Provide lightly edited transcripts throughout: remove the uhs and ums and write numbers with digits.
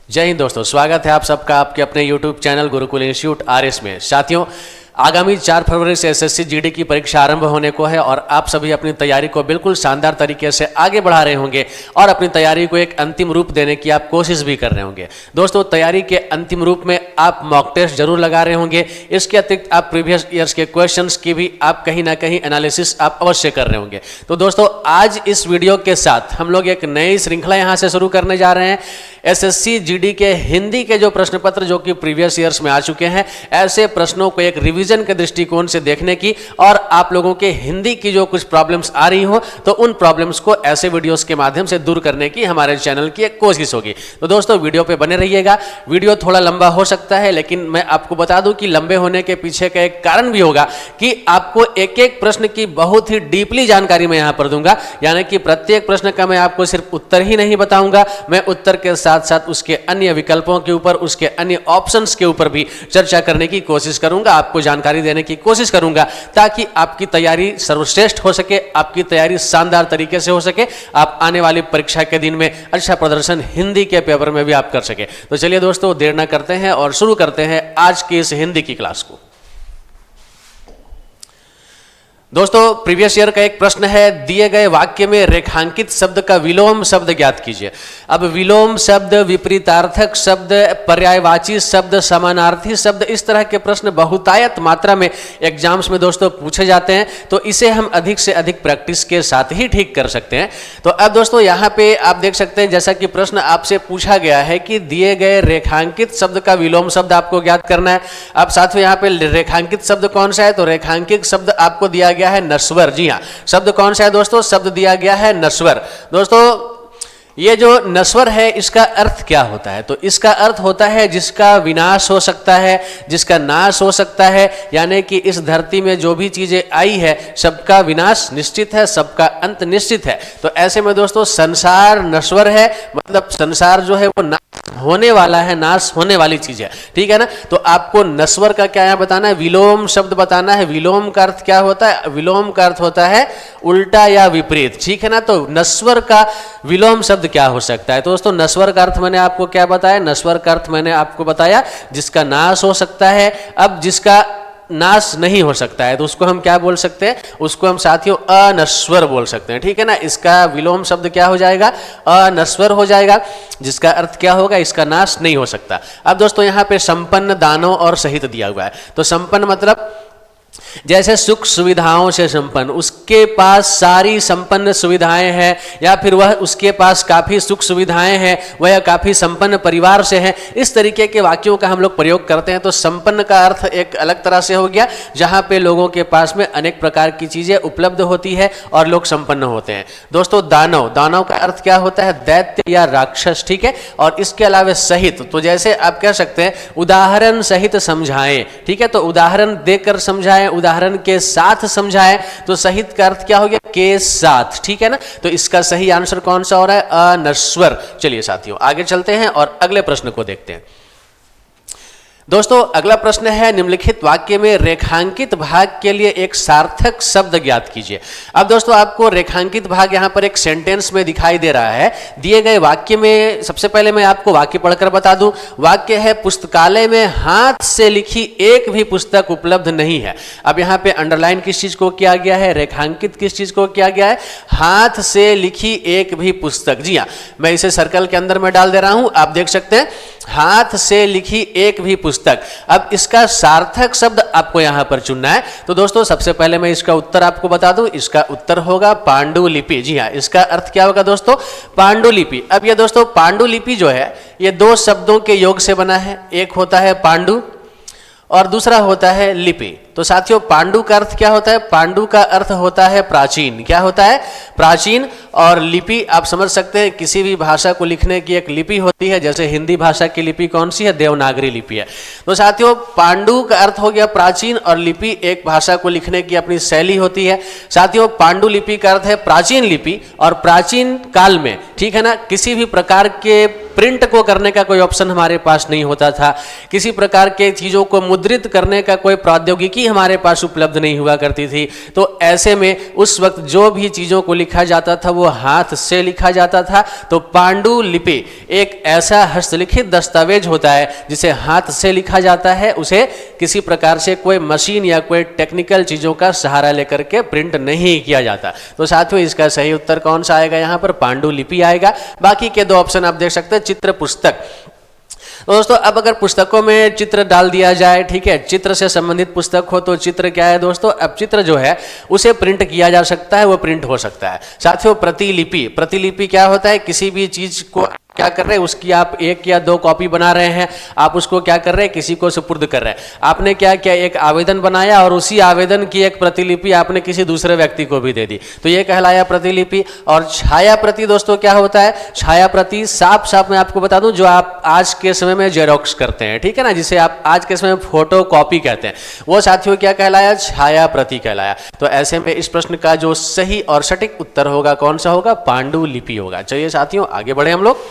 जय हिंद दोस्तों, स्वागत है आप सबका आपके अपने YouTube channel Gurukul institute RS में। साथियों, आगामी 4 फरवरी से SSC GD की परीक्षा आरंभ होने को है और आप सभी अपनी तैयारी को बिल्कुल शानदार तरीके से आगे बढ़ा रहे होंगे और अपनी तैयारी को एक अंतिम रूप देने की आप कोशिश भी कर रहे होंगे। दोस्तों, तैयारी के अंतिम रूप में आप मॉक टेस्ट जरूर लगा रहे होंगे। इसके अतिरिक्त आप प्रीवियस ईयर्स के क्वेश्चंस की भी आप कहीं ना कहीं एनालिसिस आप अवश्य कर रहे होंगे। तो दोस्तों, आज इस वीडियो के साथ हम लोग एक नई श्रृंखला यहाँ से शुरू करने जा रहे हैं। SSC GD के हिंदी के जो प्रश्न पत्र जो कि प्रीवियस ईयर्स में आ चुके हैं, ऐसे प्रश्नों को एक रिवीजन के दृष्टिकोण से देखने की और आप लोगों के हिंदी की जो कुछ प्रॉब्लम्स आ रही हो तो उन प्रॉब्लम्स को ऐसे वीडियोस के माध्यम से दूर करने की हमारे चैनल की एक कोशिश होगी। तो दोस्तों, वीडियो पे बने रहिएगा। वीडियो थोड़ा लंबा हो सकता है, लेकिन मैं आपको बता दूं कि लंबे होने के पीछे का एक कारण भी होगा कि आपको एक एक प्रश्न की बहुत ही डीपली जानकारी मैं यहां पर दूंगा। यानी कि प्रत्येक प्रश्न का मैं आपको सिर्फ उत्तर ही नहीं बताऊंगा, मैं उत्तर के साथ साथ उसके अन्य विकल्पों के ऊपर, उसके अन्य ऑप्शंस के ऊपर भी चर्चा करने की कोशिश करूंगा, आपको जानकारी देने की कोशिश करूंगा ताकि आपकी तैयारी सर्वश्रेष्ठ हो सके, आपकी तैयारी शानदार तरीके से हो सके, आप आने वाली परीक्षा के दिन में अच्छा प्रदर्शन हिंदी के पेपर में भी आप कर सके। तो चलिए दोस्तों, देर ना करते हैं और शुरू करते हैं आज की इस हिंदी की क्लास को। दोस्तों, प्रीवियस ईयर का एक प्रश्न है, दिए गए वाक्य में रेखांकित शब्द का विलोम शब्द ज्ञात कीजिए। अब विलोम शब्द, विपरीतार्थक शब्द, पर्यायवाची शब्द, समानार्थी शब्द, इस तरह के प्रश्न बहुतायत मात्रा में एग्जाम्स में दोस्तों पूछे जाते हैं। तो इसे हम अधिक से अधिक प्रैक्टिस के साथ ही ठीक कर सकते हैं। तो अब दोस्तों, यहाँ पे आप देख सकते हैं, जैसा कि प्रश्न आपसे पूछा गया है कि दिए गए रेखांकित शब्द का विलोम शब्द आपको ज्ञात करना है। अब साथ में यहाँ पे रेखांकित शब्द कौन सा है, तो रेखांकित शब्द आपको दिया गया है नस्वर। जी हाँ, शब्द कौन सा है दोस्तों, शब्द दिया गया है नस्वर। दोस्तों, ये जो नस्वर है इसका अर्थ क्या होता है, तो इसका अर्थ होता है जिसका विनाश हो सकता है, जिसका नाश हो सकता है। यानी कि इस धरती में जो भी चीजें आई है सबका विनाश निश्चित है, सबका अंत निश्चित है। तो ऐसे में दोस्तों, संसार नश्वर है, मतलब संसार जो है वो नाश होने वाला है, नाश होने वाली चीज है। ठीक है ना। तो आपको नस्वर का क्या यहाँ बताना है, विलोम शब्द बताना है। विलोम का अर्थ क्या होता है, विलोम का अर्थ होता है उल्टा या विपरीत। ठीक है ना। तो नस्वर का विलोम शब्द क्या हो सकता है, तो दोस्तों नस्वर का अर्थ मैंने आपको क्या बताया, नस्वर का अर्थ मैंने आपको बताया जिसका नाश हो सकता है। अब जिसका नाश नहीं हो सकता है तो उसको हम क्या बोल सकते हैं, उसको हम साथियों अनश्वर बोल सकते हैं। ठीक है ना। इसका विलोम शब्द क्या हो जाएगा, अनश्वर हो जाएगा, जिसका अर्थ क्या होगा, इसका नाश नहीं हो सकता। अब दोस्तों, यहाँ पे संपन्न, दानव और सहित दिया हुआ है। तो संपन्न मतलब जैसे सुख सुविधाओं से संपन्न, उसके पास सारी संपन्न सुविधाएं हैं, या फिर वह उसके पास काफी सुख सुविधाएं हैं, वह काफी संपन्न परिवार से है। इस तरीके के वाक्यों का हम लोग प्रयोग करते हैं। तो संपन्न का अर्थ एक अलग तरह से हो गया, जहां पे लोगों के पास में अनेक प्रकार की चीजें उपलब्ध होती है और लोग संपन्न होते हैं। दोस्तों, दानव, दानव का अर्थ क्या होता है, दैत्य या राक्षस। ठीक है। और इसके अलावा सहित, तो जैसे आप कह सकते हैं उदाहरण सहित समझाएं। ठीक है। तो उदाहरण देकर समझाएं, उदाहरण के साथ समझाएं। तो सहित का अर्थ क्या हो गया, के साथ। ठीक है ना। तो इसका सही आंसर कौन सा हो रहा है, अनश्वर। चलिए साथियों, आगे चलते हैं और अगले प्रश्न को देखते हैं। दोस्तों, अगला प्रश्न है, निम्नलिखित वाक्य में रेखांकित भाग के लिए एक सार्थक शब्द ज्ञात कीजिए। अब दोस्तों, आपको रेखांकित भाग यहां पर एक सेंटेंस में दिखाई दे रहा है। दिए गए वाक्य में सबसे पहले मैं आपको वाक्य पढ़कर बता दूं। वाक्य है, पुस्तकालय में हाथ से लिखी एक भी पुस्तक उपलब्ध नहीं है। अब यहां पे अंडरलाइन किस चीज को किया गया है, रेखांकित किस चीज को किया गया है, हाथ से लिखी एक भी पुस्तक। जी हाँ, मैं इसे सर्कल के अंदर में डाल दे रहा हूं, आप देख सकते हैं, हाथ से लिखी एक भी पुस्तक। अब इसका सार्थक शब्द आपको यहां पर चुनना है। तो दोस्तों, सबसे पहले मैं इसका उत्तर आपको बता दूं। इसका उत्तर होगा पांडुलिपि। जी हां, इसका अर्थ क्या होगा दोस्तों, पांडुलिपि। अब ये दोस्तों, पांडुलिपि जो है ये दो शब्दों के योग से बना है। एक होता है पांडु और दूसरा होता है लिपि। तो साथियों, पांडु का अर्थ क्या होता है, पांडु का अर्थ होता है प्राचीन। क्या होता है, प्राचीन। और लिपि आप समझ सकते हैं, किसी भी भाषा को लिखने की एक लिपि होती है। जैसे हिंदी भाषा की लिपि कौन सी है, देवनागरी लिपि है। तो साथियों, पांडु का अर्थ हो गया प्राचीन और लिपि एक भाषा को लिखने की अपनी शैली होती है। साथियों, पांडुलिपि का अर्थ है प्राचीन लिपि और प्राचीन काल में, ठीक है ना, किसी भी प्रकार के प्रिंट को करने का कोई ऑप्शन हमारे पास नहीं होता था, किसी प्रकार के चीज़ों को मुद्रित करने का कोई प्रौद्योगिकी हमारे पास उपलब्ध नहीं हुआ करती थी। तो ऐसे में उस वक्त जो भी चीज़ों को लिखा जाता था वो हाथ से लिखा जाता था। तो पांडुलिपि एक ऐसा हस्तलिखित दस्तावेज होता है जिसे हाथ से लिखा जाता है, उसे किसी प्रकार से कोई मशीन या कोई टेक्निकल चीज़ों का सहारा लेकर के प्रिंट नहीं किया जाता। तो साथियों इसका सही उत्तर कौन सा आएगा? यहाँ पर पांडुलिपि आएगा। बाकी के दो ऑप्शन आप देख सकते हैं, चित्र पुस्तक। तो दोस्तों अब अगर पुस्तकों में चित्र डाल दिया जाए, ठीक है, चित्र से संबंधित पुस्तक हो तो चित्र क्या है दोस्तों? अब चित्र जो है उसे प्रिंट किया जा सकता है, वो प्रिंट हो सकता है। साथियों प्रतिलिपि, प्रतिलिपि क्या होता है? किसी भी चीज को क्या कर रहे हैं, उसकी आप एक या दो कॉपी बना रहे हैं, आप उसको क्या कर रहे हैं, किसी को सुपुर्द कर रहे हैं। आपने क्या किया, एक आवेदन बनाया और उसी आवेदन की एक प्रतिलिपि आपने किसी दूसरे व्यक्ति को भी दे दी, तो ये कहलाया प्रतिलिपि। और छाया प्रति दोस्तों क्या होता है? छाया प्रति साफ साफ मैं आपको बता दूं, जो आप आज के समय में जेरोक्स करते हैं, ठीक है ना, जिसे आप आज के समय में फोटो कॉपी कहते हैं, वो साथियों क्या कहलाया? छाया प्रति कहलाया। तो ऐसे में इस प्रश्न का जो सही और सटीक उत्तर होगा कौन सा होगा? पांडुलिपि होगा। चलिए साथियों आगे बढ़े हम लोग।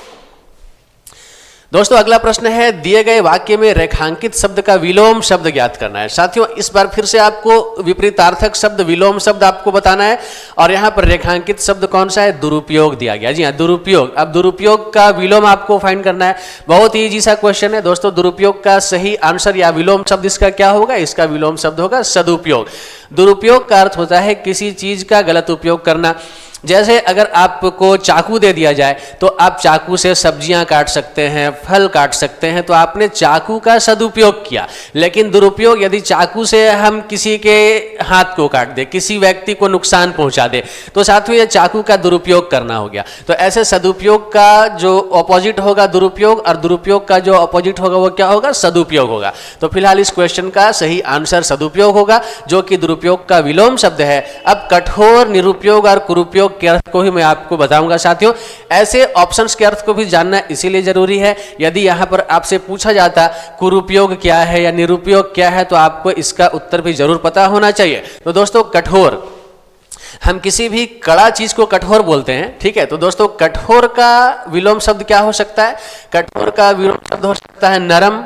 दोस्तों अगला प्रश्न है, दिए गए वाक्य में रेखांकित शब्द का विलोम शब्द ज्ञात करना है। साथियों इस बार फिर से आपको विपरीतार्थक शब्द, विलोम शब्द आपको बताना है। और यहाँ पर रेखांकित शब्द कौन सा है? दुरुपयोग दिया गया। जी हाँ, दुरुपयोग। अब दुरुपयोग का विलोम आपको फाइंड करना है। बहुत ही इजी सा क्वेश्चन है दोस्तों। दुरुपयोग का सही आंसर या विलोम शब्द इसका क्या होगा? इसका विलोम शब्द होगा सदुपयोग। दुरुपयोग का अर्थ होता है किसी चीज का गलत उपयोग करना। जैसे अगर आपको चाकू दे दिया जाए तो आप चाकू से सब्जियां काट सकते हैं, फल काट सकते हैं, तो आपने चाकू का सदुपयोग किया। लेकिन दुरुपयोग, यदि चाकू से हम किसी के हाथ को काट दे, किसी व्यक्ति को नुकसान पहुंचा दे, तो साथियों ये चाकू का दुरुपयोग करना हो गया। तो ऐसे सदुपयोग का जो ऑपोजिट होगा दुरुपयोग, और दुरुपयोग का जो ऑपोजिट होगा वो क्या होगा? सदुपयोग होगा। तो फिलहाल इस क्वेश्चन का सही आंसर सदुपयोग होगा, जो कि दुरुपयोग का विलोम शब्द है। अब कठोर, निरुपयोग और कुरुपयोग के अर्थ को ही मैं आपको बताऊंगा साथियों। ऐसे ऑप्शंस के अर्थ को भी जानना इसीलिए जरूरी है। यदि यहां पर आपसे पूछा जाता कुरुपयोग क्या है या निरुपयोग क्या है, तो आपको इसका उत्तर भी जरूर पता होना चाहिए। तो दोस्तों कठोर, हम किसी भी कड़ा चीज को कठोर बोलते हैं, ठीक है। तो दोस्तों कठोर का विलोम शब्द क्या हो सकता है? कठोर का विलोम शब्द हो सकता है नरम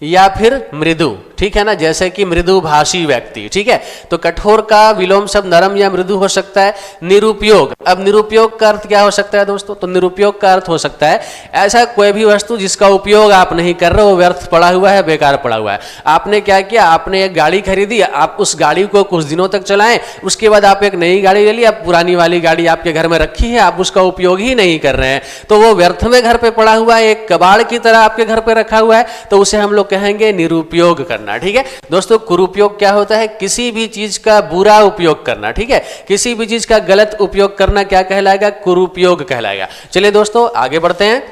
या फिर मृदु, ठीक है ना, जैसे कि मृदुभाषी व्यक्ति, ठीक है। तो कठोर का विलोम शब्द नरम या मृदु हो सकता है। निरुपयोग, अब निरुपयोग का अर्थ क्या हो सकता है दोस्तों? तो निरुपयोग का अर्थ हो सकता है ऐसा कोई भी वस्तु जिसका उपयोग आप नहीं कर रहे, वो व्यर्थ पड़ा हुआ है, बेकार पड़ा हुआ है। आपने क्या किया, आपने एक गाड़ी खरीदी, आप उस गाड़ी को कुछ दिनों तक चलाएं, उसके बाद आप एक नई गाड़ी ले ली, अब पुरानी वाली गाड़ी आपके घर में रखी है, आप उसका उपयोग ही नहीं कर रहे हैं, तो वो व्यर्थ में घर पे पड़ा हुआ है, एक कबाड़ की तरह आपके घर पे रखा हुआ है, तो उसे हम लोग कहेंगे निरुपयोग करना, ठीक है। दोस्तों कुरुपयोग क्या होता है? किसी भी चीज का बुरा उपयोग करना, ठीक है, किसी भी चीज का गलत उपयोग करना क्या कहलाएगा? कुरुपयोग कहलाएगा। चलिए दोस्तों आगे बढ़ते हैं।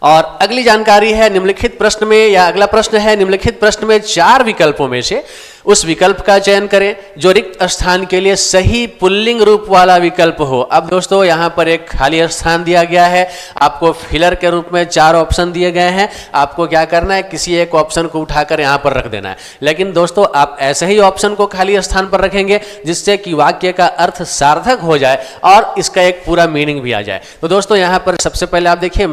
और अगली जानकारी है निम्नलिखित प्रश्न में, या अगला प्रश्न है निम्नलिखित प्रश्न में 4 विकल्पों में से उस विकल्प का चयन करें जो रिक्त स्थान के लिए सही पुल्लिंग रूप वाला विकल्प हो। अब दोस्तों यहां पर एक खाली स्थान दिया गया है, आपको फिलर के रूप में 4 ऑप्शन दिए गए हैं, आपको क्या करना है, किसी एक ऑप्शन को उठाकर यहां पर रख देना है। लेकिन दोस्तों आप ऐसे ही ऑप्शन को खाली स्थान पर रखेंगे जिससे कि वाक्य का अर्थ सार्थक हो जाए और इसका एक पूरा मीनिंग भी आ जाए। तो दोस्तों यहां पर सबसे पहले आप देखिए,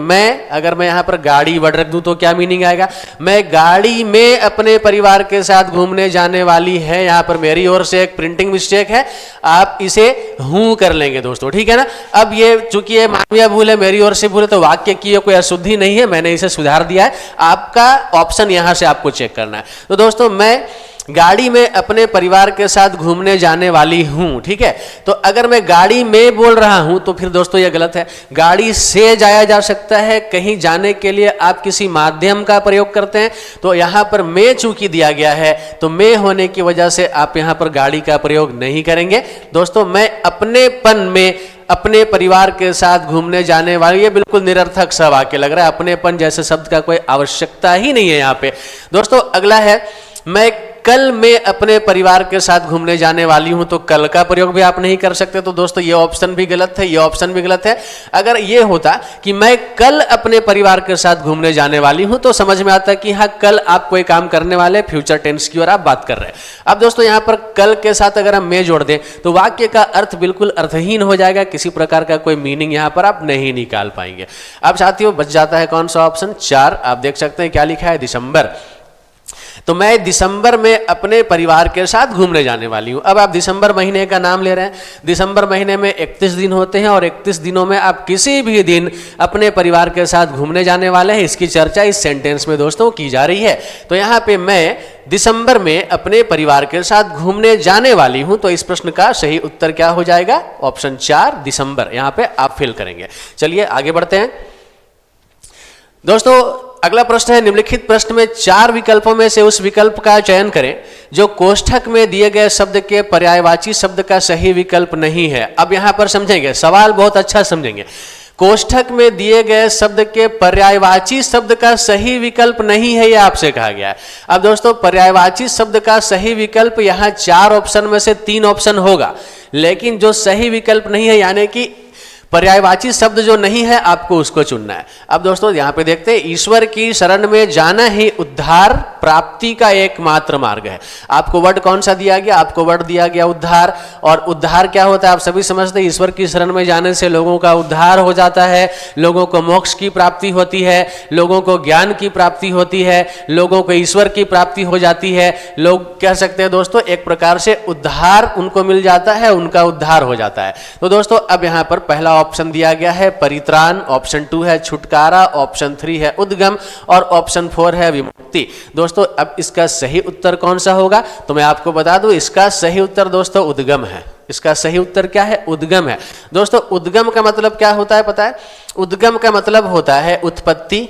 अगर मैं यहां पर गाड़ी वर्ड रख दूं तो क्या मीनिंग आएगा? मैं गाड़ी में अपने परिवार के साथ घूमने जाने वाली है। यहां पर मेरी ओर से एक प्रिंटिंग मिस्टेक है, आप इसे हूं कर लेंगे दोस्तों, ठीक है ना। अब ये चूंकि ये मानवीय भूल है, मेरी ओर से भूल है, तो वाक्य की कोई अशुद्धि नहीं है, मैंने इसे सुधार दिया है। आपका ऑप्शन यहां से आपको चेक करना है। तो दोस्तों मैं गाड़ी में अपने परिवार के साथ घूमने जाने वाली हूं, ठीक है। तो अगर मैं गाड़ी में बोल रहा हूं तो फिर दोस्तों यह गलत है। गाड़ी से जाया जा सकता है, कहीं जाने के लिए आप किसी माध्यम का प्रयोग करते हैं, तो यहां पर मैं चूंकि दिया गया है तो मैं होने की वजह से आप यहां पर गाड़ी का प्रयोग नहीं करेंगे। दोस्तों मैं अपनेपन में अपने परिवार के साथ घूमने जाने वाली, ये बिल्कुल निरर्थक सा वाक्य लग रहा है, अपनेपन जैसे शब्द का कोई आवश्यकता ही नहीं है यहां पे। दोस्तों अगला है, मैं कल मैं अपने परिवार के साथ घूमने जाने वाली हूं, तो कल का प्रयोग भी आप नहीं कर सकते। तो दोस्तों ये ऑप्शन भी गलत है, ये ऑप्शन भी गलत है। अगर ये होता कि मैं कल अपने परिवार के साथ घूमने जाने वाली हूं, तो समझ में आता कि हाँ कल आप कोई काम करने वाले, फ्यूचर टेंस की ओर आप बात कर रहे हैं। अब दोस्तों यहां पर कल के साथ अगर हम मैं जोड़ दें तो वाक्य का अर्थ बिल्कुल अर्थहीन हो जाएगा, किसी प्रकार का कोई मीनिंग यहां पर आप नहीं निकाल पाएंगे। अब साथियों बच जाता है कौन सा ऑप्शन 4। आप देख सकते हैं क्या लिखा है, दिसंबर। तो मैं दिसंबर में अपने परिवार के साथ घूमने जाने वाली हूं। अब आप दिसंबर महीने का नाम ले रहे हैं, दिसंबर महीने में 31 दिन होते हैं और 31 दिनों में आप किसी भी दिन अपने परिवार के साथ घूमने जाने वाले हैं। इसकी चर्चा इस सेंटेंस में दोस्तों की जा रही है। तो यहां पे मैं दिसंबर में अपने परिवार के साथ घूमने जाने वाली हूं, तो इस प्रश्न का सही उत्तर क्या हो जाएगा, ऑप्शन 4 दिसंबर। यहां पे आप फिल करेंगे। चलिए आगे बढ़ते हैं दोस्तों। अगला प्रश्न है, निम्नलिखित प्रश्न में 4 विकल्पों में से उस विकल्प का चयन करें जो कोष्ठक में दिए गए शब्द के पर्यायवाची शब्द का सही विकल्प नहीं है। अब यहां पर समझेंगे, सवाल बहुत अच्छा समझेंगे। कोष्ठक में दिए गए शब्द के पर्यायवाची शब्द का सही विकल्प नहीं है, यह आपसे कहा गया है। अब दोस्तों पर्यायवाची शब्द का सही विकल्प यहां 4 ऑप्शन में से 3 ऑप्शन होगा, लेकिन जो सही विकल्प नहीं है यानी कि पर्यायवाची शब्द जो नहीं है आपको उसको चुनना है। अब दोस्तों यहां पे देखते हैं, ईश्वर की शरण में जाना ही उद्धार प्राप्ति का एकमात्र मार्ग है। आपको वर्ड कौन सा दिया गया, आपको वर्ड दिया गया उद्धार। और उद्धार क्या होता है आप सभी समझते हैं, ईश्वर की शरण में जाने से लोगों का उद्धार हो जाता है, लोगों को मोक्ष की प्राप्ति होती है, लोगों को ज्ञान की प्राप्ति होती है, लोगों को ईश्वर की प्राप्ति हो जाती है। लोग कह सकते हैं दोस्तों एक प्रकार से उद्धार उनको मिल जाता है, उनका उद्धार हो जाता है। तो दोस्तों अब यहां पर पहला ऑप्शन दिया गया है परित्राण, ऑप्शन 2 है छुटकारा, ऑप्शन 3 है उद्गम और ऑप्शन 4 है विमुक्ति। दोस्तों अब इसका सही उत्तर कौन सा होगा, तो मैं आपको बता दूं इसका सही उत्तर दोस्तों उद्गम है। इसका सही उत्तर क्या है, उद्गम है। दोस्तों उद्गम का मतलब क्या होता है पता है, उद्गम का मतलब होता है उत्पत्ति।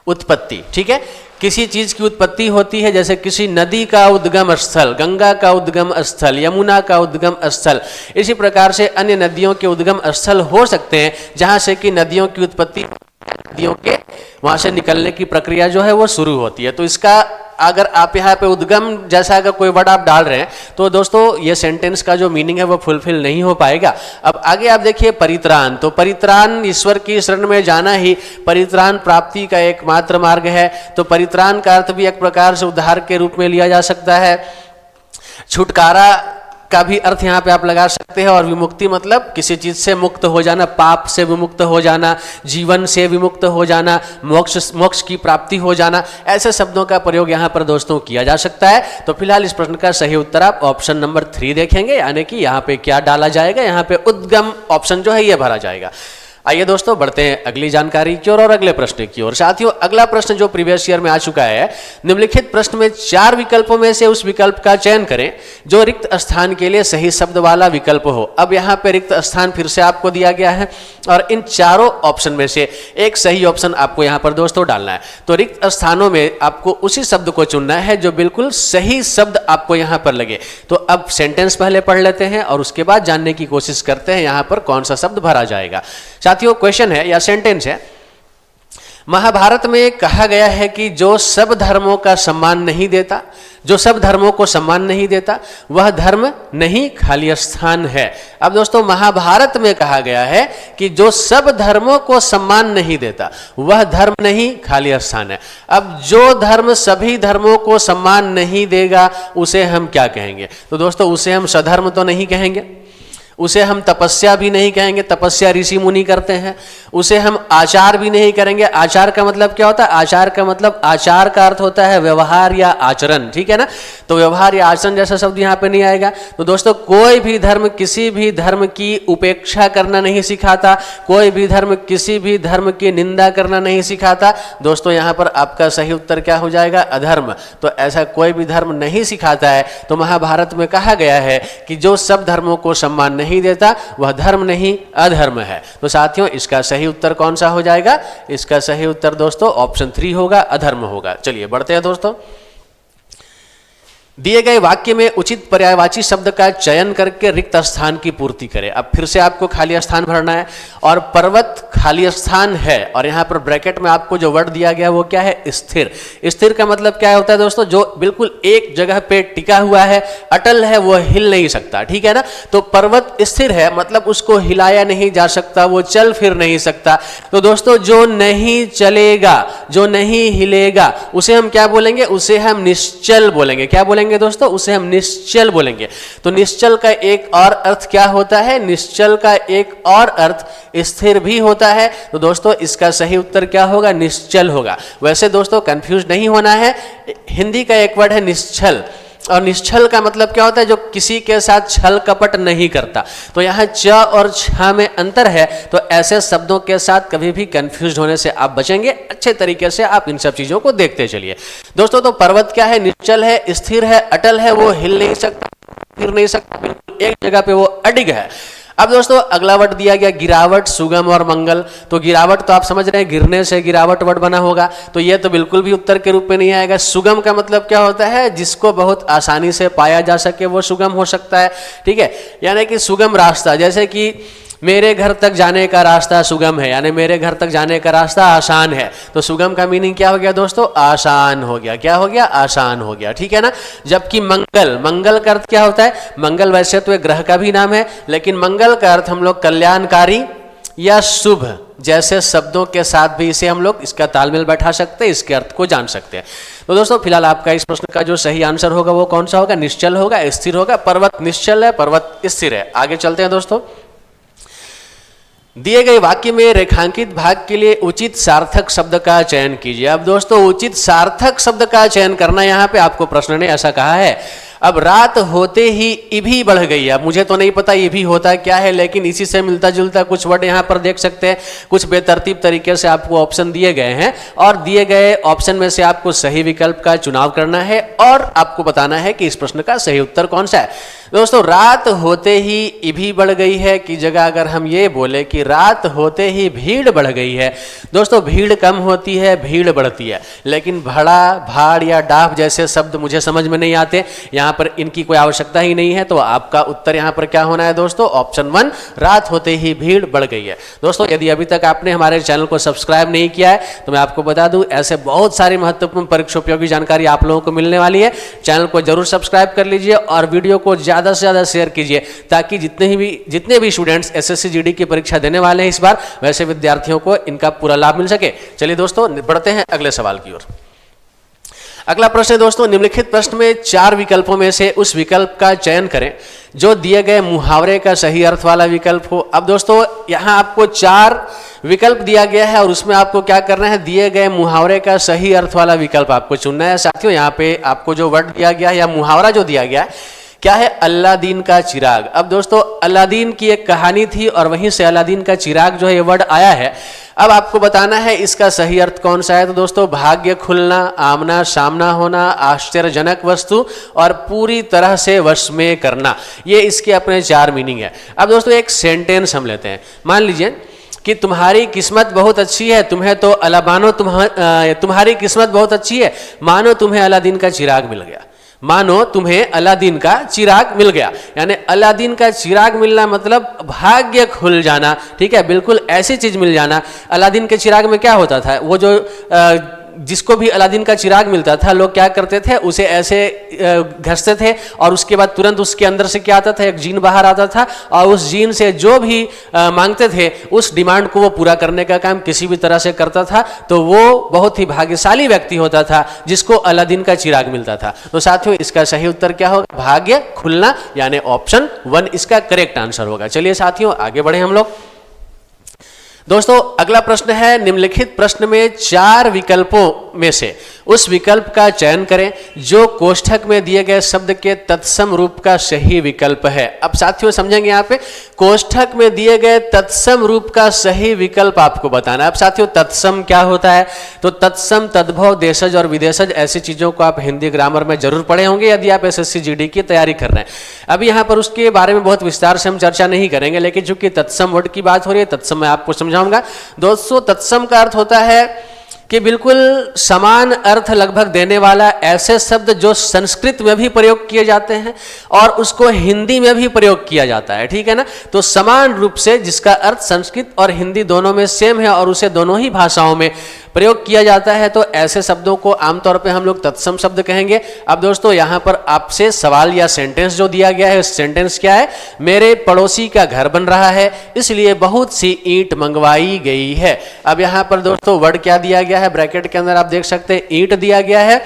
उत्पत्ति ठीक है, किसी चीज की उत्पत्ति होती है, जैसे किसी नदी का उद्गम स्थल, गंगा का उद्गम स्थल, यमुना का उद्गम स्थल। इसी प्रकार से अन्य नदियों के उद्गम स्थल हो सकते हैं जहां से कि नदियों की उत्पत्ति, नदियों के वहां से निकलने की प्रक्रिया जो है वो शुरू होती है। तो इसका अगर आप यहाँ पे उद्गम जैसा अगर कोई वर्ड आप डाल रहे हैं तो दोस्तों ये सेंटेंस का जो मीनिंग है वो फुलफिल नहीं हो पाएगा। अब आगे आप देखिए परित्राण, तो परित्राण ईश्वर की शरण में जाना ही परित्राण प्राप्ति का एकमात्र मार्ग है। तो परित्राण का अर्थ भी एक प्रकार से उद्धार के रूप में लिया जा सकता है। छुटकारा का भी अर्थ यहाँ पे आप लगा सकते हैं। और विमुक्ति मतलब किसी चीज से मुक्त हो जाना, पाप से विमुक्त हो जाना, जीवन से विमुक्त हो जाना, मोक्ष की प्राप्ति हो जाना, ऐसे शब्दों का प्रयोग यहाँ पर दोस्तों किया जा सकता है। तो फिलहाल इस प्रश्न का सही उत्तर आप ऑप्शन नंबर 3 देखेंगे, यानी कि यहाँ पे क्या डाला जाएगा, यहाँ पे उद्गम ऑप्शन जो है ये भरा जाएगा। आइए दोस्तों बढ़ते हैं अगली जानकारी की ओर और अगले प्रश्न की ओर। साथियों अगला प्रश्न जो प्रीवियस ईयर में आ चुका है, निम्नलिखित प्रश्न में 4 विकल्पों में से उस विकल्प का चयन करें जो रिक्त स्थान के लिए सही शब्द वाला विकल्प हो। अब यहाँ पे रिक्त स्थान फिर से आपको दिया गया है और इन चारों ऑप्शन में से एक सही ऑप्शन आपको यहाँ पर दोस्तों डालना है। तो रिक्त स्थानों में आपको उसी शब्द को चुनना है जो बिल्कुल सही शब्द आपको यहाँ पर लगे। तो अब सेंटेंस पहले पढ़ लेते हैं और उसके बाद जानने की कोशिश करते हैं यहाँ पर कौन सा शब्द भरा जाएगा। साथियों क्वेश्चन है या सेंटेंस है, महाभारत में कहा गया है कि जो सब धर्मों का सम्मान नहीं देता, जो सब धर्मों को सम्मान नहीं देता वह धर्म नहीं खाली स्थान है। अब दोस्तों महाभारत में कहा गया है कि जो सब धर्मों को सम्मान नहीं देता वह धर्म नहीं खाली स्थान है। अब जो धर्म सभी धर्मों को सम्मान नहीं देगा उसे हम क्या कहेंगे, तो दोस्तों उसे हम सधर्म तो नहीं कहेंगे, उसे हम तपस्या भी नहीं कहेंगे, तपस्या ऋषि मुनि करते हैं। उसे हम आचार भी नहीं करेंगे। आचार का मतलब क्या होता है, आचार का मतलब, आचार का अर्थ होता है व्यवहार या आचरण, ठीक है ना। तो व्यवहार या आचरण जैसा शब्द यहाँ पे नहीं आएगा। तो दोस्तों कोई भी धर्म किसी भी धर्म की उपेक्षा करना नहीं सिखाता, कोई भी धर्म किसी भी धर्म की निंदा करना नहीं सिखाता। दोस्तों यहाँ पर आपका सही उत्तर क्या हो जाएगा, अधर्म। तो ऐसा कोई भी धर्म नहीं सिखाता है। तो महाभारत में कहा गया है कि जो सब धर्मों को सम्मान नहीं देता वह धर्म नहीं अधर्म है। तो साथियों इसका सही उत्तर कौन सा हो जाएगा, इसका सही उत्तर दोस्तों ऑप्शन 3 होगा, अधर्म होगा। चलिए बढ़ते हैं दोस्तों। दिए गए वाक्य में उचित पर्यायवाची शब्द का चयन करके रिक्त स्थान की पूर्ति करें। अब फिर से आपको खाली स्थान भरना है और पर्वत खाली स्थान है और यहाँ पर ब्रैकेट में आपको जो वर्ड दिया गया वो क्या है, स्थिर। स्थिर का मतलब क्या होता है दोस्तों, जो बिल्कुल एक जगह पे टिका हुआ है, अटल है, वो हिल नहीं सकता, ठीक है ना। तो पर्वत स्थिर है मतलब उसको हिलाया नहीं जा सकता, वो चल फिर नहीं सकता। तो दोस्तों जो नहीं चलेगा, जो नहीं हिलेगा, उसे हम क्या बोलेंगे, उसे हम निश्चल बोलेंगे। क्या बोलेंगे दोस्तों, उसे हम निश्चल बोलेंगे। तो निश्चल का एक और अर्थ क्या होता है, निश्चल का एक और अर्थ स्थिर भी होता है। तो दोस्तों इसका सही उत्तर क्या होगा, निश्चल होगा। वैसे दोस्तों कंफ्यूज नहीं होना है, हिंदी का एक वर्ड है निश्चल और निश्चल का मतलब क्या होता है, जो किसी के साथ छल कपट नहीं करता। तो यहाँ च और छ में अंतर है, तो ऐसे शब्दों के साथ कभी भी कंफ्यूज होने से आप बचेंगे। अच्छे तरीके से आप इन सब चीजों को देखते चलिए दोस्तों। तो पर्वत क्या है, निश्चल है, स्थिर है, अटल है, वो हिल नहीं सकता, फिर नहीं सकता, बिल्कुल एक जगह पे वो अडिग है। अब दोस्तों अगला वर्ड दिया गया गिरावट, सुगम और मंगल। तो गिरावट तो आप समझ रहे हैं, गिरने से गिरावट वर्ड बना होगा, तो ये तो बिल्कुल भी उत्तर के रूप में नहीं आएगा। सुगम का मतलब क्या होता है, जिसको बहुत आसानी से पाया जा सके वो सुगम हो सकता है, ठीक है। यानी कि सुगम रास्ता, जैसे कि मेरे घर तक जाने का रास्ता सुगम है, यानी मेरे घर तक जाने का रास्ता आसान है। तो सुगम का मीनिंग क्या हो गया दोस्तों, आसान हो गया। क्या हो गया, आसान हो गया, ठीक है ना। जबकि मंगल, मंगल का अर्थ क्या होता है, मंगल वैसे तो एक ग्रह का भी नाम है, लेकिन मंगल का अर्थ हम लोग कल्याणकारी या शुभ जैसे शब्दों के साथ भी इसे हम लोग इसका तालमेल बैठा सकते हैं, इसके अर्थ को जान सकते हैं। तो दोस्तों फिलहाल आपका इस प्रश्न का जो सही आंसर होगा वो कौन सा होगा, निश्चल होगा, स्थिर होगा। पर्वत निश्चल है, पर्वत स्थिर है। आगे चलते हैं दोस्तों। दिए गए वाक्य में रेखांकित भाग के लिए उचित सार्थक शब्द का चयन कीजिए। अब दोस्तों उचित सार्थक शब्द का चयन करना, यहाँ पे आपको प्रश्न ने ऐसा कहा है। अब रात होते ही इभी बढ़ गई है। अब मुझे तो नहीं पता इभी होता क्या है, लेकिन इसी से मिलता जुलता कुछ वर्ड यहाँ पर देख सकते हैं। कुछ बेतरतीब तरीके से आपको ऑप्शन दिए गए हैं और दिए गए ऑप्शन में से आपको सही विकल्प का चुनाव करना है और आपको बताना है कि इस प्रश्न का सही उत्तर कौन सा है। दोस्तों रात होते ही इभी बढ़ गई है की जगह अगर हम ये बोले कि रात होते ही भीड़ बढ़ गई है। दोस्तों भीड़ कम होती है, भीड़ बढ़ती है, लेकिन भड़ा, भाड़ या डाफ जैसे शब्द मुझे समझ में नहीं आते, यहाँ पर इनकी कोई आवश्यकता ही नहीं है। तो आपका उत्तर यहाँ पर क्या होना है दोस्तों, ऑप्शन 1, रात होते ही भीड़ बढ़ गई है। दोस्तों यदि अभी तक आपने हमारे चैनल को सब्सक्राइब नहीं किया है तो मैं आपको बता दूं, ऐसे बहुत सारी महत्वपूर्ण परीक्षा उपयोगी जानकारी आप लोगों को मिलने वाली है। चैनल को जरूर सब्सक्राइब कर लीजिए और वीडियो को ज्यादा से ज्यादा शेयर कीजिए, ताकि जितने भी स्टूडेंट्स एसएससी जीडी की परीक्षा देने वाले हैं इस बार, वैसे विद्यार्थियों को इनका पूरा लाभ मिल सके। चलिए दोस्तों बढ़ते हैं अगले सवाल की ओर। अगला प्रश्न है दोस्तों, निम्नलिखित प्रश्न में 4 विकल्पों में से उस विकल्प का चयन करें जो दिए गए मुहावरे का सही अर्थ वाला विकल्प हो। अब दोस्तों यहाँ आपको 4 विकल्प दिया गया है और उसमें आपको क्या करना है, दिए गए मुहावरे का सही अर्थ वाला विकल्प आपको चुनना है। साथियों यहाँ पे आपको जो वर्ड दिया गया है या मुहावरा जो दिया गया है क्या है, अल्लादीन का चिराग। अब दोस्तों अल्लादीन की एक कहानी थी और वहीं से अल्लादीन का चिराग जो है ये वर्ड आया है। अब आपको बताना है इसका सही अर्थ कौन सा है। तो दोस्तों भाग्य खुलना, आमना सामना होना, आश्चर्यजनक वस्तु और पूरी तरह से वश में करना, ये इसके अपने 4 मीनिंग है। अब दोस्तों एक सेंटेंस हम लेते हैं। मान लीजिए कि तुम्हारी किस्मत बहुत अच्छी है, तुम्हें तो तुम्हारी किस्मत बहुत अच्छी है, मानो तुम्हें अल्लादीन का चिराग मिल गया। मानो तुम्हें अल्लादीन का चिराग मिल गया, यानी अल्लादीन का चिराग मिलना मतलब भाग्य खुल जाना, ठीक है। बिल्कुल ऐसी चीज मिल जाना। अल्लादीन के चिराग में क्या होता था, वो जो जिसको भी अल्लादीन का चिराग मिलता था लोग क्या करते थे, उसे ऐसे घसते थे और उसके बाद तुरंत उसके अंदर से क्या आता था, एक जीन बाहर आता था और उस जीन से जो भी मांगते थे उस डिमांड को वो पूरा करने का काम किसी भी तरह से करता था। तो वो बहुत ही भाग्यशाली व्यक्ति होता था जिसको अल्लादीन का चिराग मिलता था। तो साथियों इसका सही उत्तर क्या होगा, भाग्य खुलना, यानी ऑप्शन 1 इसका करेक्ट आंसर होगा। चलिए साथियों आगे बढ़े हम लोग। दोस्तों अगला प्रश्न है, निम्नलिखित प्रश्न में 4 विकल्पों में से उस विकल्प का चयन करें जो कोष्ठक में दिए गए शब्द के तत्सम रूप का सही विकल्प है। अब साथियों समझेंगे यहाँ पे, कोष्ठक में दिए गए तत्सम रूप का सही विकल्प आपको बताना है। अब साथियों तत्सम क्या होता है, तो तत्सम, तद्भव, देशज और विदेशज ऐसी चीजों को आप हिंदी ग्रामर में जरूर पढ़े होंगे यदि आप एसएससी जीडी की तैयारी कर रहे हैं। अभी यहाँ पर उसके बारे में बहुत विस्तार से हम चर्चा नहीं करेंगे, लेकिन चूंकि तत्सम वर्ड की बात हो रही है, तत्सम मैं आपको समझाऊंगा। दोस्तों तत्सम का अर्थ होता है कि बिल्कुल समान अर्थ लगभग देने वाला ऐसे शब्द जो संस्कृत में भी प्रयोग किए जाते हैं और उसको हिंदी में भी प्रयोग किया जाता है, ठीक है ना। तो समान रूप से जिसका अर्थ संस्कृत और हिंदी दोनों में सेम है और उसे दोनों ही भाषाओं में प्रयोग किया जाता है, तो ऐसे शब्दों को आमतौर पे हम लोग तत्सम शब्द कहेंगे। अब दोस्तों यहाँ पर आपसे सवाल या सेंटेंस जो दिया गया है, सेंटेंस क्या है? मेरे पड़ोसी का घर बन रहा है इसलिए बहुत सी ईंट मंगवाई गई है। अब यहाँ पर दोस्तों वर्ड क्या दिया गया है? ब्रैकेट के अंदर आप देख सकते हैं ईंट दिया गया है।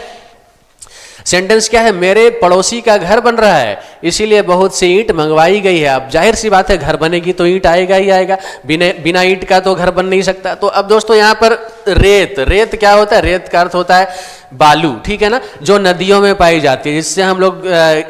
सेंटेंस क्या है? मेरे पड़ोसी का घर बन रहा है इसीलिए बहुत सी ईंट मंगवाई गई है। अब जाहिर सी बात है घर बनेगी तो ईंट आएगा ही आएगा, बिना ईंट का तो घर बन नहीं सकता। तो अब दोस्तों यहाँ पर रेत क्या होता है? रेत का अर्थ होता है बालू, ठीक है ना, जो नदियों में पाई जाती है, जिससे हम लोग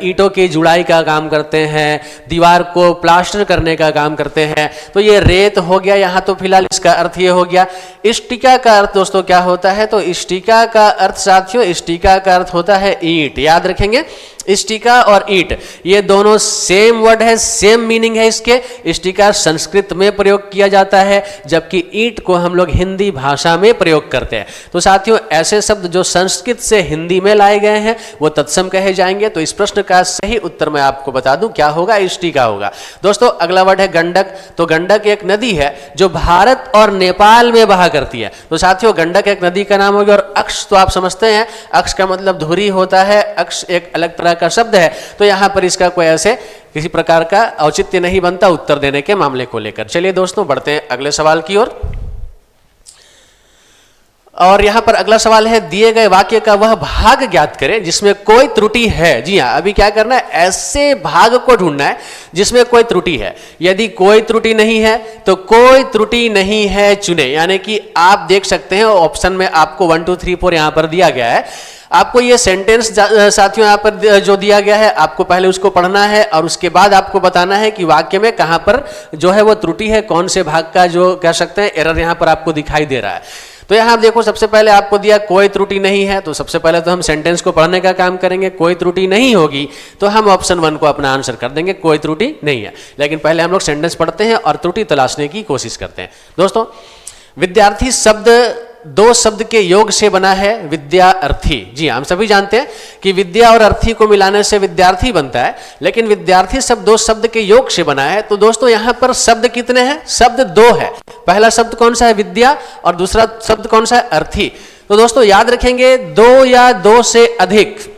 ईंटों की जुड़ाई का काम करते हैं, दीवार को प्लास्टर करने का काम करते हैं। तो ये रेत हो गया। यहाँ तो फिलहाल इसका अर्थ ये हो गया। इष्टिका का अर्थ दोस्तों क्या होता है? तो इष्टिका का अर्थ साथियों, इष्टिका का अर्थ होता है ईंट। याद रखेंगे, इष्टिका और ईंट ये दोनों सेम वर्ड है, सेम मीनिंग है इसके। इष्टिका संस्कृत में प्रयोग किया जाता है जबकि ईंट को हम लोग हिंदी भाषा में प्रयोग करते हैं। तो साथियों ऐसे शब्द जो संस्कृत से हिंदी में लाए गए हैं वो तत्सम कहे जाएंगे। तो इस प्रश्न का सही उत्तर मैं आपको बता दूं क्या होगा? इष्टिका होगा। दोस्तों अगला वर्ड है गंडक। तो गंडक एक नदी है जो भारत और नेपाल में बहा करती है। तो साथियों गंडक एक नदी का नाम होगा। और अक्ष तो आप समझते हैं, अक्ष का मतलब धुरी होता है, अक्ष एक अलग तरह का शब्द है। तो यहां पर इसका कोई ऐसे किसी प्रकार का औचित्य नहीं बनता उत्तर देने के मामले को लेकर। चलिए दोस्तों बढ़ते हैं अगले सवाल की ओर। और यहां पर अगला सवाल है, दिए गए वाक्य का वह भाग ज्ञात करें जिसमें कोई त्रुटि है। जी हां, अभी क्या करना है? ऐसे भाग को ढूंढना है जिसमें कोई त्रुटि है। यदि कोई त्रुटि नहीं है तो कोई त्रुटि नहीं है चुने। यानी कि आप देख सकते हैं ऑप्शन में आपको 1 2 3 4 यहां पर दिया गया है। आपको ये सेंटेंस साथियों यहाँ पर जो दिया गया है आपको पहले उसको पढ़ना है और उसके बाद आपको बताना है कि वाक्य में कहां पर जो है वो त्रुटि है, कौन से भाग का जो कह सकते हैं एरर यहां पर आपको दिखाई दे रहा है। तो यहां आप देखो, सबसे पहले आपको दिया कोई त्रुटि नहीं है। तो सबसे पहले तो हम सेंटेंस को पढ़ने का काम करेंगे। कोई त्रुटि नहीं होगी तो हम ऑप्शन 1 को अपना आंसर कर देंगे, कोई त्रुटि नहीं है। लेकिन पहले हम लोग सेंटेंस पढ़ते हैं और त्रुटि तलाशने की कोशिश करते हैं। दोस्तों विद्यार्थी शब्द दो शब्द के योग से बना है, विद्या अर्थी। जी हम सभी जानते हैं कि विद्या और अर्थी को मिलाने से विद्यार्थी बनता है, लेकिन विद्यार्थी शब्द दो शब्द के योग से बना है। तो दोस्तों यहां पर शब्द कितने हैं? शब्द 2 है। पहला शब्द कौन सा है? विद्या। और दूसरा शब्द कौन सा है? अर्थी। तो दोस्तों याद रखेंगे 2 या 2 से अधिक